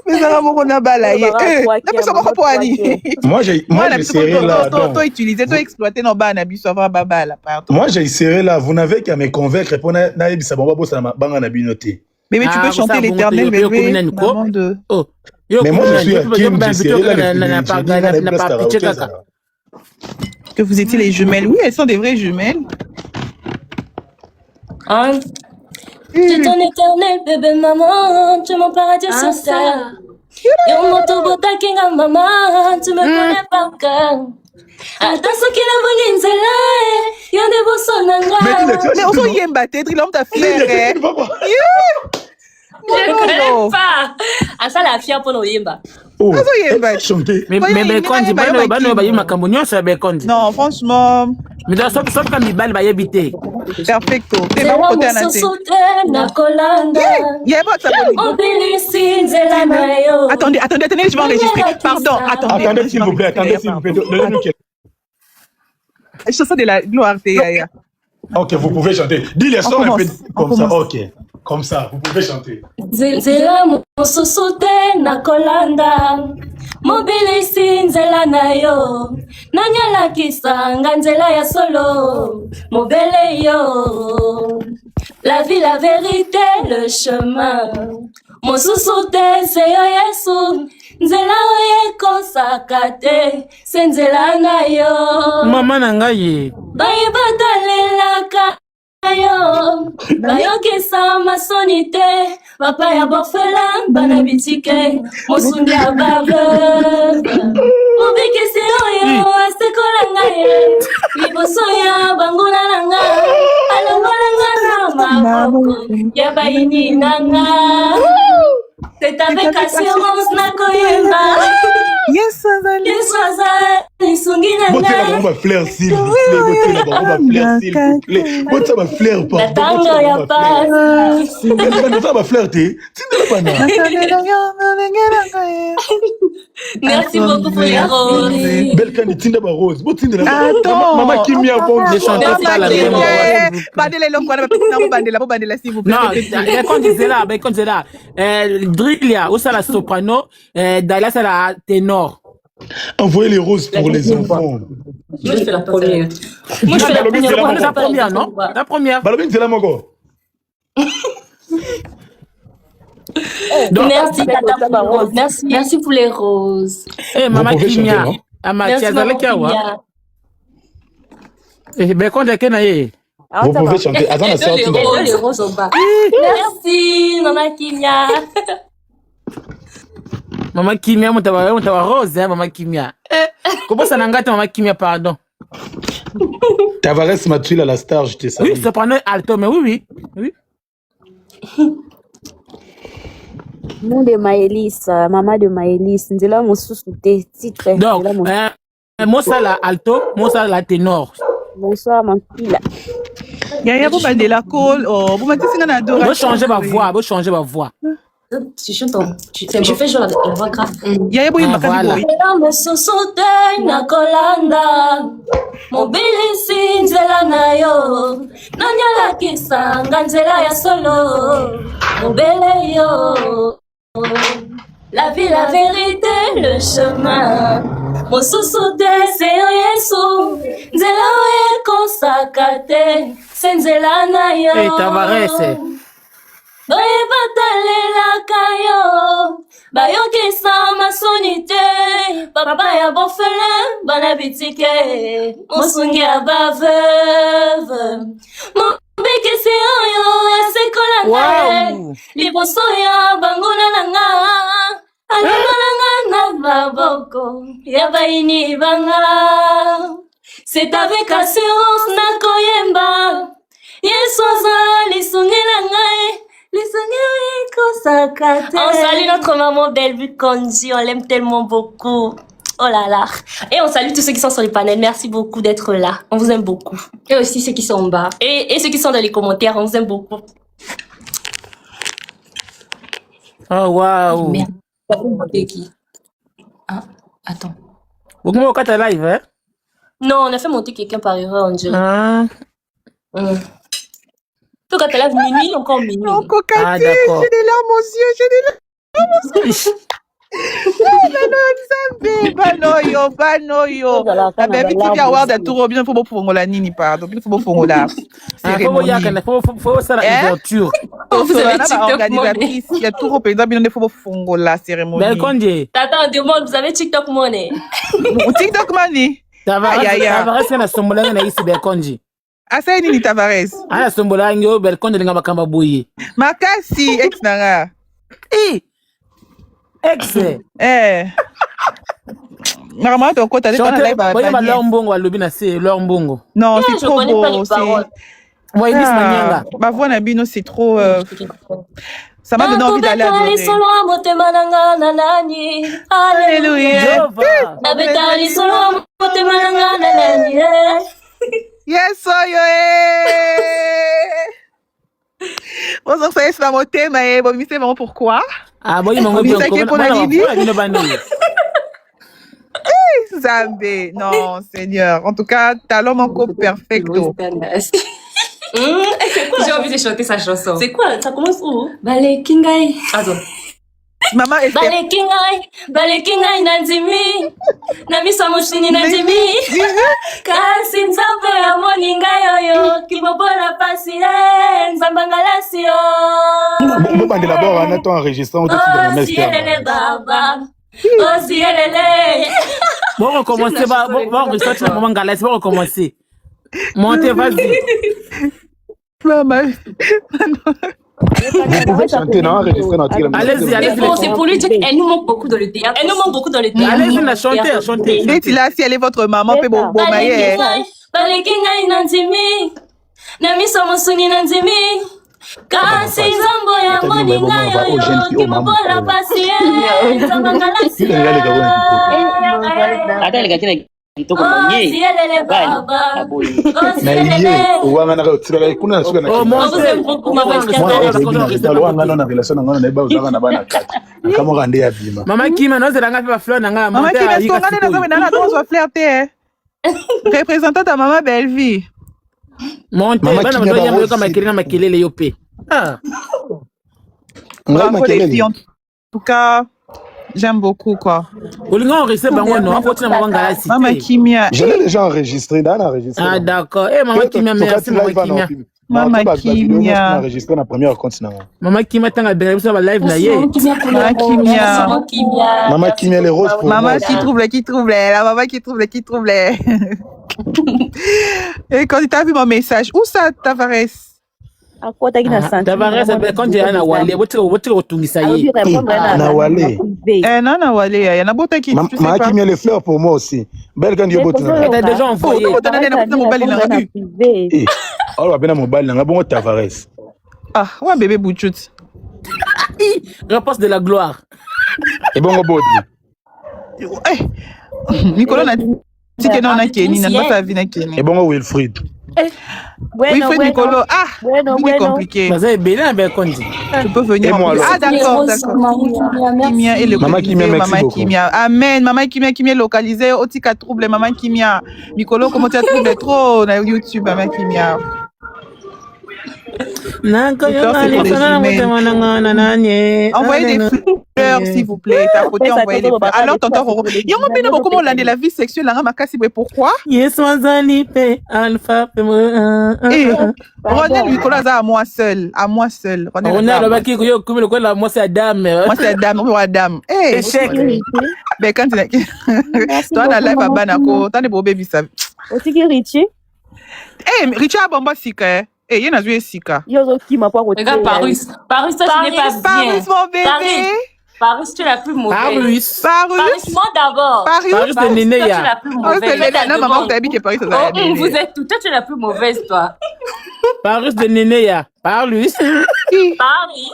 Mais ça va beaucoup n'a balayer. N'a pas ça va pour aller. Moi, j'ai serré là. Toi, utiliser, toi, exploiter nos bas, n'a pas ça baba là. Moi, j'ai serré là. Vous n'avez qu'à me convaincre pour naïb sabamba bossa na banga na binoté. Mais tu peux chanter l'éternel bébé. Maman de. Oh. Mais moi, je suis à Kim, j'ai serré là. Que vous étiez les jumelles. Oui, elles sont des vraies jumelles. Hein? Tu es ton éternel bébé maman, tu es mon paradis sur terre. Yo moto bota kinga maman, tu me connais par cœur. Ata soki na bongi nzela, yo nde boso na nga. Mais on s'en y est battu, l'homme t'a fait. Je connais pas. Ah ça la fia pour nos yemba. Oh, On s'en y est battu. chanter. Mais Bekonji, bano ba yima kambo nyonso ya Bekonji. Non, franchement, Mais dans sauf quand mibali ba yebite. perfecto. T'es C'est bon là côté mon anaté. sosote na kolanda. Il y a pas de ça. Obélisi nzela na yo. Attendez, je vais enregistrer. Pardon, Attendez, s'il vous plaît, donnez-nous quelques. Chanson de la gloire, t'es Yaya. Ok, vous pouvez chanter. Dis les sons un peu comme ça. Ok, comme ça, vous pouvez chanter. Nzela mosusu te na kolanda mobilisi nzela na yo nanyalakisa nga nzela ya solo mobele yo la vie la vérité le chemin mosusu te se yo yesu nzela oyo ekosaka te se nzela na yo Mama na ngai ye. bayebatalelaka yo bayokisa masoni te papa ya bofela bana bitike mosundi ya baveuve mobikisi oyo asekola ngai liboso ya banguna na nga alongola nga na maboko ya bayini na nga c'est avec assurance nakoyemba Yes, Azali. yesu aza lisungi na Botez ngai la bombe à fleurs, s'il vous plaît. Botez la bombe à fleurs, s'il vous plaît. Botez ma fleur, na pardon. tango ya pasi Botez ma fleur, t'es. merci beaucoup pour les roses. Belle canne, Tinda ba rose. Botez la Attends. Maman qui m'y a vendu. Les chanteurs, c'est pas la même. Bandez les longues, bandez s'il vous plaît. Bekonji là. Driglia, où ça la soprano, Dala c'est la ténor. Envoyez les roses pour les enfants. Moi, je fais la première. Moi, je fais la première. La première, non? La première. Balabine, c'est là, mon gars. Merci, Tata pour les roses. Merci pour les roses. Eh, Mama pouvez chanter, Kimia. non? Ama Merci, Tiazale Maman Kiawa. Kimia. Eh, Bekonji Kena ye. Vous pouvez chanter. Attends, la sortie. Les roses au bas. Merci, Maman Kimia. Maman Kimia, mon tawa rose, hein, Maman Kimia. Comment ça n'engage Maman Kimia, pardon? Tavares m'a tué à la star, j'étais ça. Oui, ça prenait alto, mais oui. Nom de Maëlys, maman de Maëlys. Nzela mosusu te titre. Donc, moi ça la alto, moi ça la ténor. Bonsoir, ma fille. Yaya, vous m'avez de la colle. Oh, vous m'avez dit que c'est un adoration. Vous changer ma voix. Tu chantes, je fais genre la voix grave. Yaya, vous m'avez voilà. dit. Mosusu te nakolanda mobilisi nzela na yo nanyalakisanga nzela ya solo mobele yo la vie, la vérité, le chemin mosusu te seyo yesu nzela ekosaka te se nzela na yo Hey, Tavares. boye batalelaka yo bayokisa masoni te papa ya bofele bana bitike mosungi ya baveuve mobekisi oyo esekola ngai liboso ya banguna na nga alongolanga na maboko ya baini banga c'est avec assurance nakoyemba yesu aza lisungi na ngai. On salue notre maman Bellevue Konji, on l'aime tellement beaucoup. Oh là là. Et on salue tous ceux qui sont sur les panels. Merci beaucoup d'être là. On vous aime beaucoup. Et aussi ceux qui sont en bas. Et ceux qui sont dans les commentaires, on vous aime beaucoup. Oh waouh. Merde. Qui? Ah, attends. Vous m'avez fait un live, hein? Non, on a fait monter quelqu'un par erreur, on dirait. Toi, quand t'es là, minuit, encore minuit. Oh, Cocaté, Ah, j'ai d'accord. des larmes aux yeux, j'ai des larmes aux yeux. Banoyo, banoyo. Ah, mais vite, il y a avoir des tours bien pour fongola nini, pardon. Il faut fongola. Faut ça la ouverture. Vous avez TikTok organisatrice. Il y a tout au pays, il faut fongola cérémonie. Belkonje. Attends, demande, vous avez TikTok Money. TikTok money. Tavares na sombola na isi Belkonje. Asa nini Tavares? Ana sombola ngo Belkonje linga bakamba boye. Makasi ex nanga. Ex. Normalement ton côté allait dans la live. Boye ba lombongo alobi na se lombongo. Non, c'est trop beau. Moi il dit manianga. Ma voix na bino c'est trop ça m'a donné envie d'aller adorer. Alléluia. Yes, oyo Bon, ça c'est pas mon thème, mais bon, c'est vraiment pourquoi. Ah, bon, il m'a dit Zambé, non, Seigneur. En tout cas, t'as l'homme encore perfecto. J'ai envie de chanter sa chanson. C'est quoi? Ça commence où? Balekingai. Attends. Maman, elle fait... Balekingai Nanzimi. Namisa Moshini Nanzimi. Kasi nzambe ya moninga yoyo. Kibobola pasi nzambangalasio. Bon, d'abord, on attend enregistrant. On Oh, si elle est baba. Oh, si elle est. Bon, on commence. Bon, recherche le moment galère. Bon, on commence. Montez, vas-y. Maman. Vous pouvez chanter, non? Enregistrer notre télé. Allez-y. C'est pour lui dire qu'elle nous manque beaucoup dans le théâtre. Elle nous manque beaucoup dans le théâtre. Allez-y, chantez. Dites là, si elle est votre maman, peut bon maïe. Balekingai Nanzimi. Namisa Mosuni Nanzimi. Kasi nzambo ya moninga yoyo. Kibobola pasi nzambangalasio. Hata ile katina kitoko mwenye. Si elle est baba. Na yeye uwanga na kutsira kuna nasuka na. Oh mon Dieu. Uwanga na relation ngana na ba uzanga na bana kati. Kama ngande ya bima. Mama Kima no zela ngapi ba fleur na nga Maman Kima est ngana na zama na on va flirter. Représentante à Maman Bellevue. Monte bana mzo yambo kama kirina makelele yope. Ah. Bravo les filles, en tout cas, j'aime beaucoup quoi. Olinga enregistré bango non, faut tina mabanga la cité. Maman Kimia. Je l'ai déjà enregistré, dans enregistré. Ah d'accord. Maman Kimia merci Maman Kimia. Maman Kimia. Enregistré na première compte na. Maman Kimia tanga belle sur la live na ye. Maman Kimia. Maman Kimia les roses pour maman qui trouble, la maman qui trouble. Et quand tu as vu mon message, où ça, Tavares? À quoi t'as na senti? Tavares quand tu es na wale, wote otungisa ye. Na wale. Non, non, Wale, il y en a beaucoup qui tu sais Ma pas. qui met les fleurs pour moi aussi. Belle quand Dieu botte. T'as déjà envoyé. Comment t'as donné un mobile il a vu? Eh, oh la bena mobile nga bon Tavares. Ah, ouais, bébé Bouchout. Réponse de la gloire. Et bon body. Nicolas n'a dit que non, on a Kenny, n'a pas vu na Kenny. Et bon Wilfried. Oui, Fred Nicolas. Ah, c'est compliqué. Vous avez bien avec Kondi. Tu peux venir. Et moi, alors? Ah, d'accord, d'accord. Kimia et le Maman Kimia, merci Maman beaucoup. Kimia. Amen. Maman Kimia localisée. Otika trouble. Maman Kimia. Nicolas, comment tu as troublé trop dans YouTube, Maman Kimia? Envoyez des fleurs, s'il vous plaît. T'as côté envoyer des fleurs. Alors, tonton Roro. Yango bino comment on a de la vie sexuelle, là, makasi, pourquoi? Yes, Wazalipe, Alpha, Ronald Nicolas a à moi seul. À moi seul. Ronald, moi c'est Adam. Moi c'est Adam, moi Adam. Eh, échec. Ben quand tu toi na live à Banako, t'as des beaux bébés ça. Aussi que Richie. Eh, Richie a bomba sika. Eh, il y en a joué sika. Yozo qui m'a pas Regarde Paris. Paris, toi, tu n'es pas bien. Paris, mon bébé. Paris, tu es la plus mauvaise. Paris, moi d'abord. Paris, c'est Néné, toi, tu es la plus mauvaise. c'est Néné. Non, maman, t'as dit que Paris, ça va vous êtes tout. Toi, tu es la plus mauvaise, toi. Paris de Néné, ya. Paris. Paris.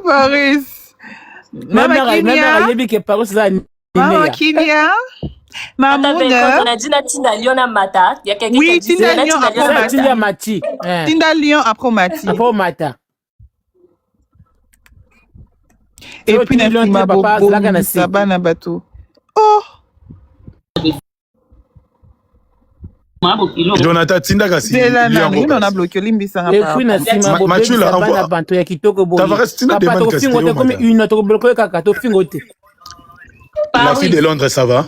Paris. Maman Kimia. Maman on a dit Natina Lyon à Mata. Il y a quelqu'un qui a dit Tinda Lyon après Mati. Après Mata. Et puis Nafima Bobo, Sabana Bateau. Oh! Jonathan Tinda kasi. C'est là, on a bloqué Limbisa. Et puis Nassima Bobo, Sabana Bateau, ya kitoko Bobo. Tavares Tinda demande Castillo. Comme une autre bloqué kakato fingote. La fille de Londres, ça va?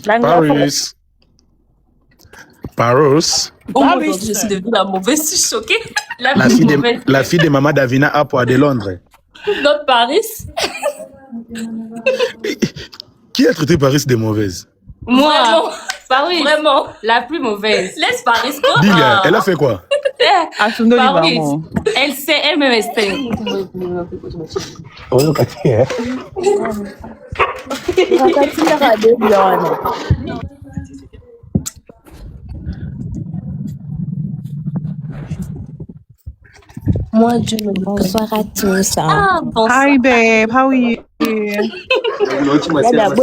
Paris. Paris. Oh mon Dieu, je suis devenue la mauvaise, je suis choquée. La fille de Maman Davina à Poix de Londres. Notre Paris. Qui a traité Paris de mauvaise? Moi, Paris. Vraiment, la plus mauvaise. Laisse Paris quoi? Dis, elle a fait quoi? Paris. Elle sait, elle-même elle sait. Oh, Cathy, hein? Moi, Dieu me Bonsoir à tous. Ah, bonsoir. Hi babe, how are you?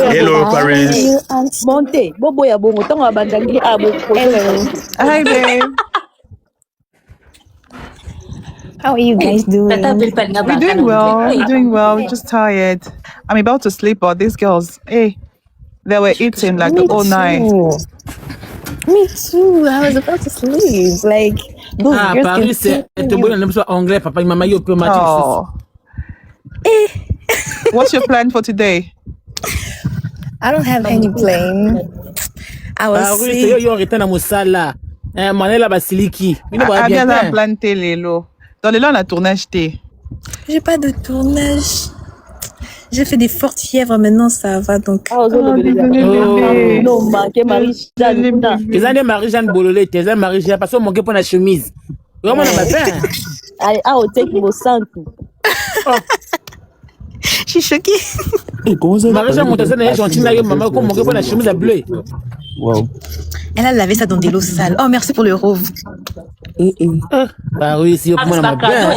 Hello, Paris. Monte, bobo ya bongo, tango abandangi abo. Hi babe. How are you guys doing? We're doing well. We're doing well. We're just tired. I'm about to sleep, but these girls, hey, they were eating like the whole night. Me too. I was about to sleep. Like, those girls Paris, c'est anglais, papa, maman, yo peut matcher. Oh. What's your plan for today? I don't have any plan. I was sick. Yo arrêté na mosala. Manela basiliki. Bien planté les lots. Dans les lots, on a tournage thé. J'ai pas de tournage. J'ai fait des fortes fièvres, maintenant ça va donc. Non, manqué Marie-Jeanne. Les années Marie-Jeanne Bololé, tes années Marie-Jeanne, parce qu'on manquait pour la chemise. Vraiment, on a bien. Allez, au take mon sang. Je suis choquée. Marie-Jeanne, mon tassé, est gentille, maman, qu'on manquait pour la chemise à bleu. Wow. Elle a lavé ça dans des lots sales. Oh, merci pour le rove. Paris, si on m'a bien.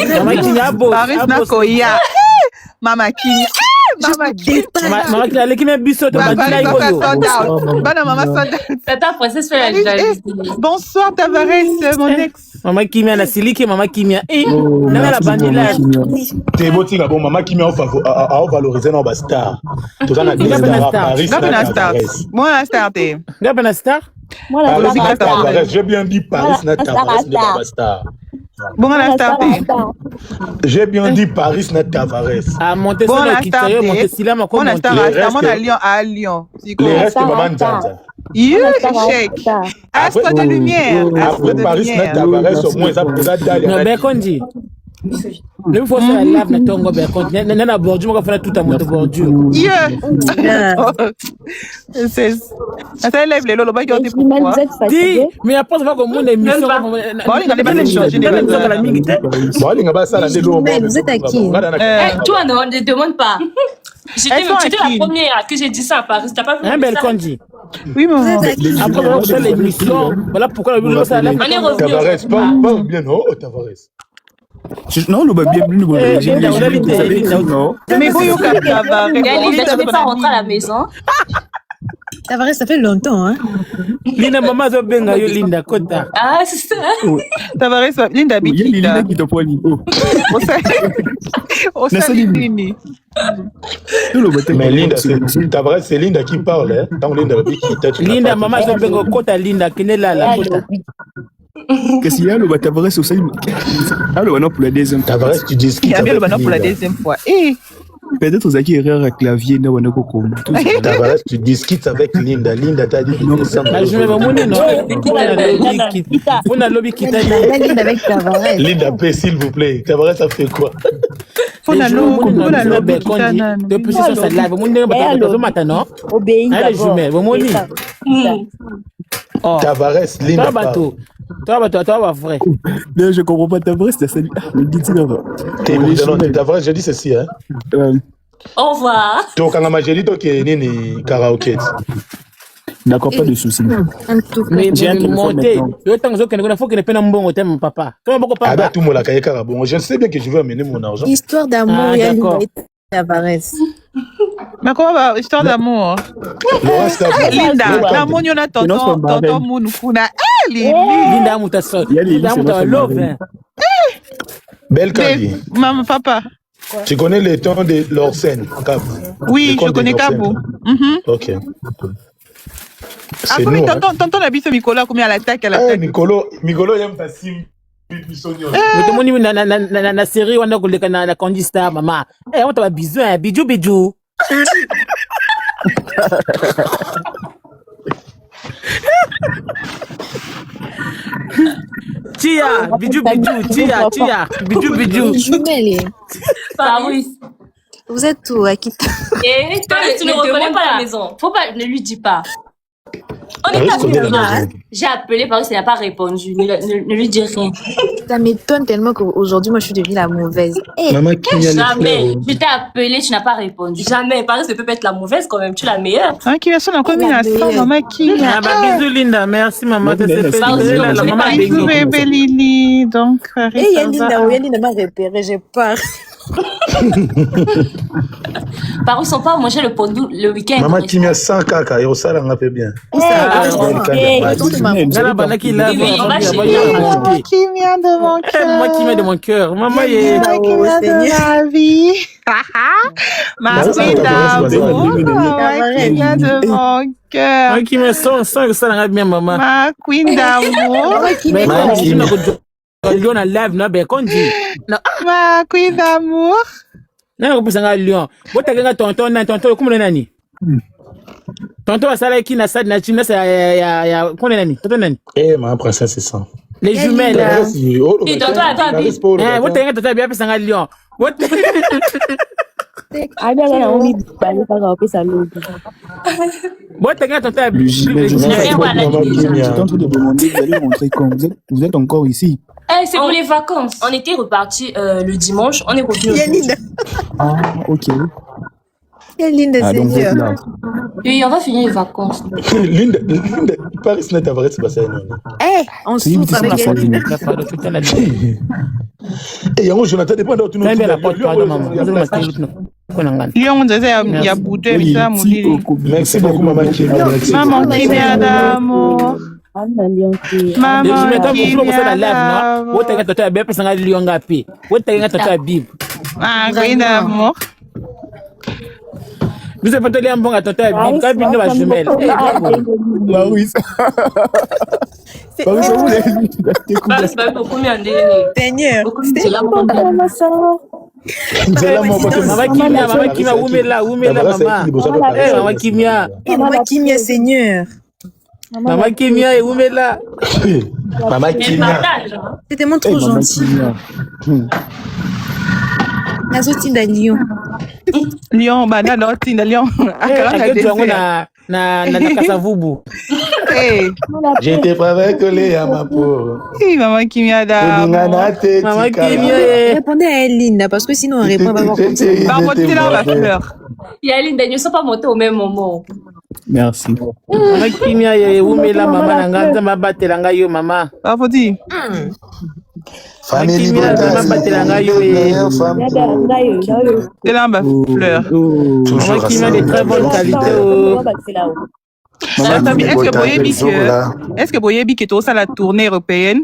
Maman qui n'a beau. Paris n'a koya. Maman qui. Maman qui. Maman qui a qui m'a biseau de Tata princesse fait la Bonsoir Tavares, mon ex. Maman qui m'a la silike, maman qui m'a. N'a la bandila. T'es beau tiga bon, maman qui m'a valoriser nos star. Tout ça na Paris. Gabina star. Moi la star t'es. Gabina star. Moi la star. J'ai bien dit Paris n'a pas star. Bon la star t'es. J'ai bien dit Paris n'a Tavares. Ah monter ça la quitter, monter Sila ma comment monter. Mon à Lyon à Lyon. Les restes maman Djanja. Échec. Astre de lumière. Après Paris n'a Tavares au moins ça peut d'aller. Non ben Kondi. Le faut faire la lave na tongo be kon na bordure mo faire tout à moto bordure. Yeah. C'est ça lève les lolo ba qui ont été pourquoi. Dis mais après ça va comme mon émission Bon, il a pas changer de la minute. Bon, il va ça la délo. Mais vous êtes à qui? Toi, ne demande pas. J'étais Elles sont à la qui? première que j'ai dit ça à Paris. T'as pas vu un bel ça? conji. Oui, maman. Après on fait l'émission, voilà pourquoi le ça lève. On est revenu. Tavares, pas bien, non, Tavares. Non, le bien plus non. Mais bon, Tavares. Gaëlle, tu peux pas rentrer à la maison. Tavares, ça fait longtemps, hein. Linda maman zo benga yo Linda kota. Ah, c'est ça. Tavares, Linda Bikita. qui te prend Au Salini. Mais Linda, Tavares, c'est Linda qui parle, hein. Tant Linda Bikita. Linda maman zo benga kota Linda kinela la kota. Qu'est-ce qu'il y a le Tavares au sein? Alors, non, pour la deuxième. Tavares, tu dis Il y avait le ballon pour la deuxième fois. Et peut-être aux acquis erreur à clavier, non, on a beaucoup. Tavares, tu discutes avec Linda. Linda t'a dit non, ça Je vais me non. On a lobby qui t'a avec Tavares. Linda, paix, s'il vous plaît. Tavares, ça fait quoi? on a lobby qui t'a depuis ça ça live mon ne ba ta matin non Obéis d'abord. Tavares, Linda parle. Toi, vrai. Non, je comprends pas Tavares, c'est ça. Mais dis-tu là-bas. Tavares, je dis ceci, hein. Au revoir. Donc, quand j'ai dit que ni karaoké. D'accord, pas de soucis. Mais monter. Yo tant que faut que ne pena mbongo thème papa. Comment beaucoup papa? Ah bah tout le monde la caille carabon. Je sais bien que je veux amener mon argent. Histoire d'amour, il y a Tavares. Mais comment va histoire d'amour? Linda, l'amour y en a tonton Mounoukouna. Linda Moutasso. Linda Moutasso love. Belle Kandi. Maman, papa. Tu connais les tons de Lorsen? Oui, je connais Kabou. Ok. Ah, mais tonton a vu ce Nicolas combien à l'attaque à l'attaque. Nicolas, il aime pas si. Mais tout le monde na série on a goleka na Kondista maman. Eh on t'a besoin bijou bijou. Tia, bijou bijou, tia, bijou bijou. Paris. Vous êtes où, Akita? Et toi, tu ne reconnais pas la maison. Faut pas, ne lui dis pas. On est à j'ai appelé Paris, il n'a pas répondu. Ne lui dis rien. Ça m'étonne tellement qu'aujourd'hui, moi, je suis devenue la mauvaise. Hey, jamais. Je t'ai appelé, tu n'as pas répondu. Jamais. Paris, ça peut pas être la mauvaise quand même. Tu es la meilleure. Ah, qui a son encore mis à 100, maman qui. Ah, bah, bisous, Linda. Merci, maman. La maman bisous, bébé Lili. Donc, et Yalinda m'a repéré, j'ai peur. Par où sont pas manger le pondou le week-end. Maman qui met 100 caca et au salon on fait bien. Moi qui vient de mon cœur. Moi qui vient de mon cœur. Maman est de ma vie. Ma queen d'amour. Qui vient de mon cœur. Moi qui me sens ça bien maman. Ma queen d'amour. Lion à live na be konji. Ma queen d'amour. Nana ko pesanga lion. Bota kenga tonton kumule nani? Tonton asala ki na sad na chimna sa ya kone nani? Tonton nani? Eh ma princesse c'est ça. Les jumelles. Et tonton attends. Bota kenga tonton bien pesanga lion. Bota Ada kana only bale paka opesa logo. Bota kenga tonton bien. J'étais en train de demander, vous allez rentrer quand vous êtes encore ici? C'est pour les vacances. On était reparti le dimanche. On est revenu. Ah, ok. Linda, Seigneur. Oui, on va finir les vacances. Linda, Paris n'est pas vrai, c'est pas ça. Eh, on souffre avec Linda. Et Jonathan dépend de tout le il y a bouté, merci beaucoup, maman. Maman qui vient d'amour. Maman qui vient d'amour. What I got to be pesanga lion ngapi? What I got to be? Ah, queen d'amour. Vous avez pas télé un bon à tonton Bib, quand il va jumelle. Bah oui. Bah oui, ça voulait. C'est pas beaucoup mieux en dernier. Seigneur. C'est la maman. Maman Kimia, où met là, maman. Maman Kimia. Maman Kimia, Seigneur. Maman Kimia et Oumela. Maman Elle Kimia. partage. Hein. C'est tellement trop Maman gentil. Kimia. Nazotinda Lyon. Lyon, banana, tinda Lyon. Akara na Akio tuango dessert. na Kasavubu. Eh, J'étais pas avec les à ma peau. si, maman Kimia da. Maman Kimia. Répondez à elle, Linda, parce que sinon on répond, on va voir comme ça. Par contre, c'est là, on va fleur. Yalinda, ils ne sont pas montés au même moment. Merci. Maman Kimia et Oumela, maman nanga nzamba batelanga yo mama. Pas faut dire. Famille Kimia nzamba batelanga yo et C'est là, on va fleur. maman Kimia de très bonne qualité. Est-ce que Boyebi qui est aussi à la tournée européenne?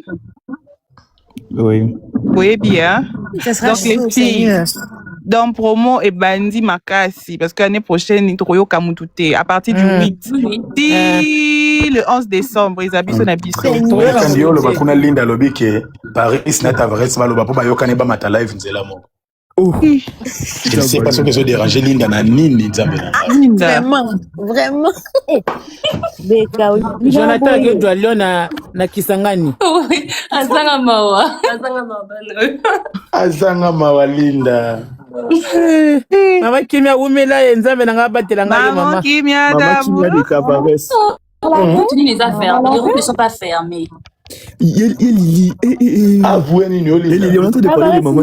Oui. Boyebi, hein? Ça sera Donc les chaud, filles, Seigneur. dans promo et Bandi Makasi, parce que l'année prochaine, il y a Kamutute, à partir du 8. Si le 11 décembre, ils habitent son abisso. Kandi yo loba kuna Linda lobi ke Paris na Tavares baloba po bayoka ne ba mata live nzela moko. Je ne sais pas ce que ça déranger Linda na nini nzambe na. Vraiment. Jonathan Akio doit Lyon na Kisangani. Oui, Azanga Mawa. Azanga mawa Linda. Maman Kimia Oumela et nzambe nanga batelanga yo Maman mama. Kimia Maman d'amour. Kimia de Tavares. Continue les affaires. Les routes ne sont pas fermées. Lili. Avouez nini yo Lili, Linda. on est en train de parler de maman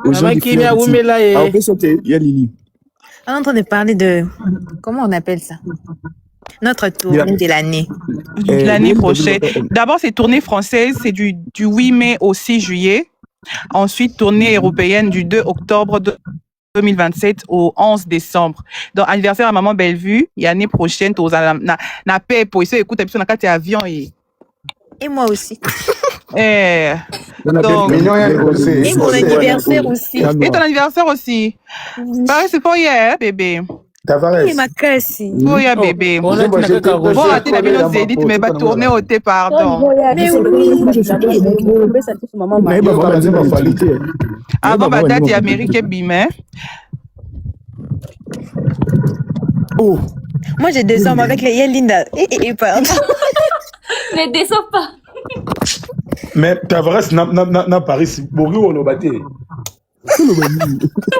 Maman Kimia Oumela et on peut sauter. Il y a Lili. On est en train de parler de... Comment on appelle ça? Notre tournée de l'année. L'année prochaine. D'abord, c'est tournée française, c'est du 8 mai au 6 juillet. Ensuite, tournée européenne du 2 octobre 2027 au 11 décembre. Donc, anniversaire à Maman Bellevue, et l'année prochaine, tu na paix pour ici, écoute, tu as avion et. Et moi aussi. Eh. Donc, Et mon anniversaire aussi. et ton anniversaire aussi. Pareil, c'est pour hier, bébé. Tavares. Et ma casse. Pour hier, bébé. on a dit que Bon, attends, la minute, Zédith, mais va tourner au thé, pardon. Mais oui. Mais maman va dire ma qualité. Avant, ma date, il y a Amérique Bimé. Oh. Moi, j'ai des hommes avec les Linda. Pardon. Ne descends pas. Mais Tavares na Paris bogi wono bate.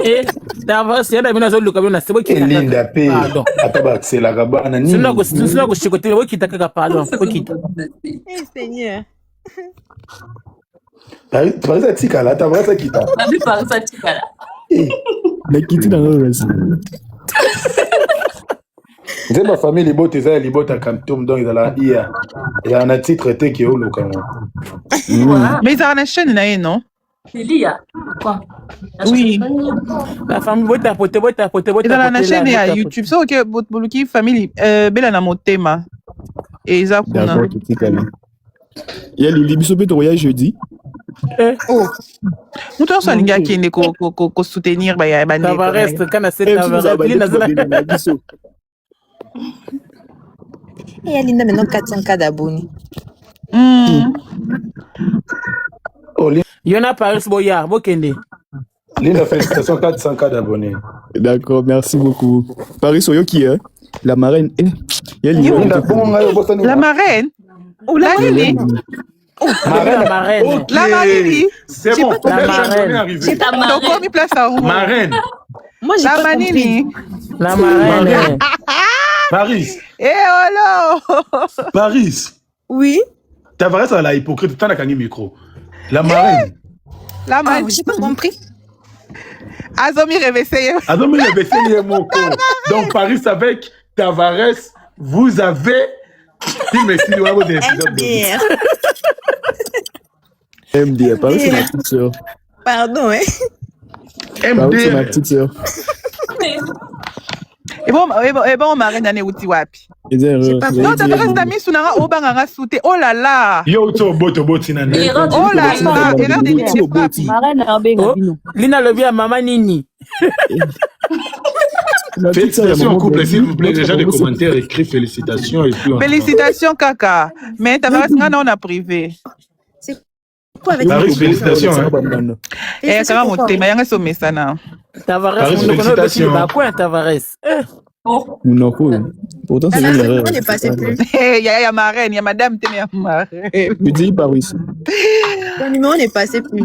Eh, Tavares yana bina zo luka bina sebo ki Linda pe. Pardon. Ataba c'est la gabana nini. Sina ko shikote wo kitaka pardon, ko kita. Eh, Seigneur. Paris atika la Tavares kita. La vie par ça, tu vas là. La kitty dans le reste. C'est ma famille libote za libote kantum donc dans la ia. Il y a un titre té qui est au local. Mais ils ont une chaîne, là, non? Lilia. Quoi? Oui. La famille bota pote. Et dans la chaîne, il y a YouTube. C'est ok, Boluki famille, Bella na motema. Et ils ont D'accord, tout est calme. Il y a Lili Bissopé de Royal jeudi. Oh. Nous tous on gars qui ne ko soutenir ba ya ba ne. Tavares kana c'est Tavares. Lina zala. Et il y a Linda maintenant 400K d'abonnés. Yona Paris Boya, Bokende. Linda, félicitations, 400K d'abonnés. D'accord, merci beaucoup. Paris Soyo qui est la marraine. Il y a Lili. La marraine? Ou la Lili? La marraine. La marraine. C'est bon, la marraine. C'est ta marraine. Donc, on y place à où? Marraine. Moi, j'ai la pas manini. La marraine. Paris. Eh, oh là. Paris. Oui. Tavares a la hypocrite, t'en as gagné micro. La marraine. La marraine. J'ai pas compris. Azomi réveillé. Azomi réveillé mon corps. Donc Paris avec Tavares, vous avez dit merci de vos épisodes. MDR, Paris c'est ma petite sœur. Pardon, hein. Paris c'est ma petite sœur. Et bon, marraine d'année outi wapi. Non, Tavares d'ami sunara obanganga soute. Oh là là. Yo to boto botina. Oh là là. Erreur de marraine Abeno. Lina lobi à maman Nini. Félicitations au couple, s'il vous plaît. Déjà des commentaires écrits, félicitations. Et puis félicitations, Kaka. Mais Tavares, on a privé. C'est quoi avec Paris, félicitations. Eh, ça va monter, mais il y a un sommet, ça, non. Tavares, félicitations. Quoi, Tavares? Monaco. Pourtant, c'est Ah, une le erreur. numéro n'est passé plus. Il y a ma reine, il y a madame, il y a ma reine. Tu dis Paris. Le numéro n'est passé plus.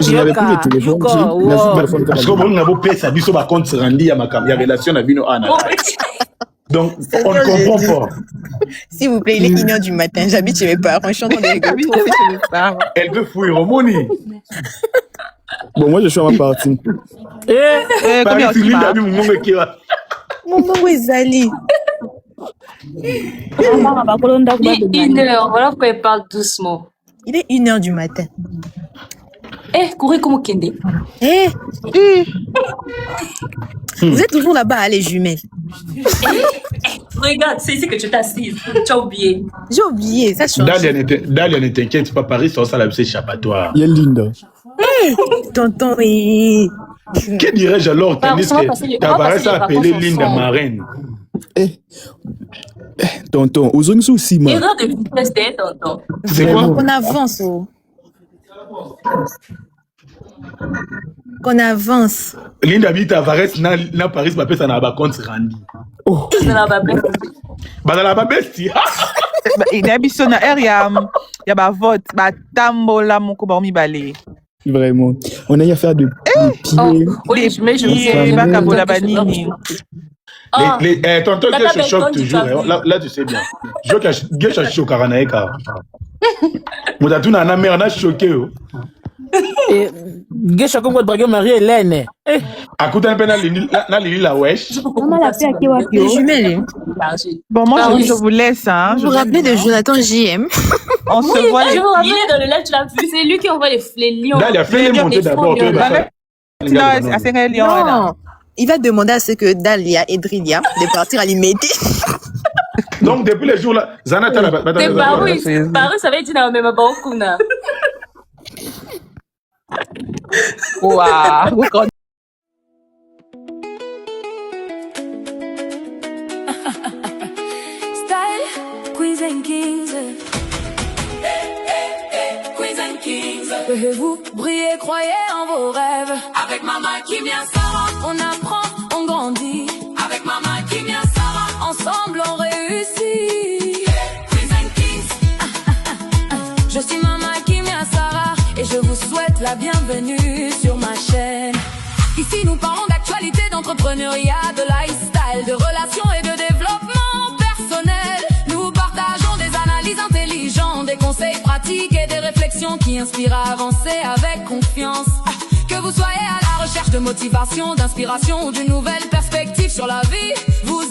Je n'avais plus de téléphone. Parce que bon, on a beau payer sa biso, par contre, c'est rendu à ma relation à Vino Anna. Donc, on ne comprend pas. S'il vous plaît, il est 1h du matin. J'habite chez mes parents. Je suis en train de rigoler. Elle veut fouiller Romoni. Bon, moi, je suis à ma partie. Combien tu m'as? Mon nom est Zali. Dis 1h, voilà pourquoi il parle doucement. Il est 1h du matin. Eh, courez comme Kende. Eh, vous êtes toujours là-bas, les jumelles. Regarde, c'est ici que tu t'assises. Tu as oublié. J'ai oublié, ça change. Dalia, ne t'inquiète pas, Paris, ça la c'est échappatoire. Il y a Linda. Tonton, Que dirais-je alors, Bah, Tennis, on va passer- que on va Tavares passer a les appelé vacances Linda ensemble. ma reine. Tonton, aux zones aussi, moi. Erreur de vitesse, t'es tonton. C'est quoi? qu'on avance. Qu'on avance. Linda bi Tavares na Paris ma pesa na ba compte rendu. C'est la babette. Ba na ba bestie. Il y a biso na air, il y a ba vote, ba tambola moko ba mi balé. Vraiment. On a eu affaire de pieds. Oui, mais je me Pieds, ba kabola ba nini. Tonton, Tata je choque Benton, tu toujours. t'as Là, tu sais bien. Je choque choqué au Karanaïka. Moi, tu n'as mère, n'a choqué. Gesha Kongo de Brague Marie-Hélène. À côté d'un peu, na lili la wesh. Les jumelles. Bon, moi, je vous laisse. Hein. Vous vous rappelez de Jonathan JM? On se voit Je les me rappelle dans le live, tu l'as vu. C'est lui qui envoie les lions. Dalia, fais-les monter d'abord. Non, il va demander à ce que Dalia et Drilia de partir à l'immédiat. Donc, depuis les jours là, Zanata la C'est Paris. Paris, ça va être dans le même banque. Waouh. Style, Queens and Kings. Queens and Kings. Pouvez-vous briller, croyez en vos rêves. Avec Mama Kimia Sarah, on apprend, on grandit. Avec Mama Kimia Sarah, ensemble on réussit. Queens and Kings. Je suis Mama Kimia Sarah et je vous souhaite la bienvenue sur ma chaîne. Ici nous parlons d'actualité, d'entrepreneuriat, de lifestyle, de relations et de développement personnel. Nous partageons des analyses intelligentes, des conseils pratiques et des réflexions qui inspirent à avancer avec confiance. Que vous soyez à la recherche de motivation, d'inspiration ou d'une nouvelle perspective sur la vie, vous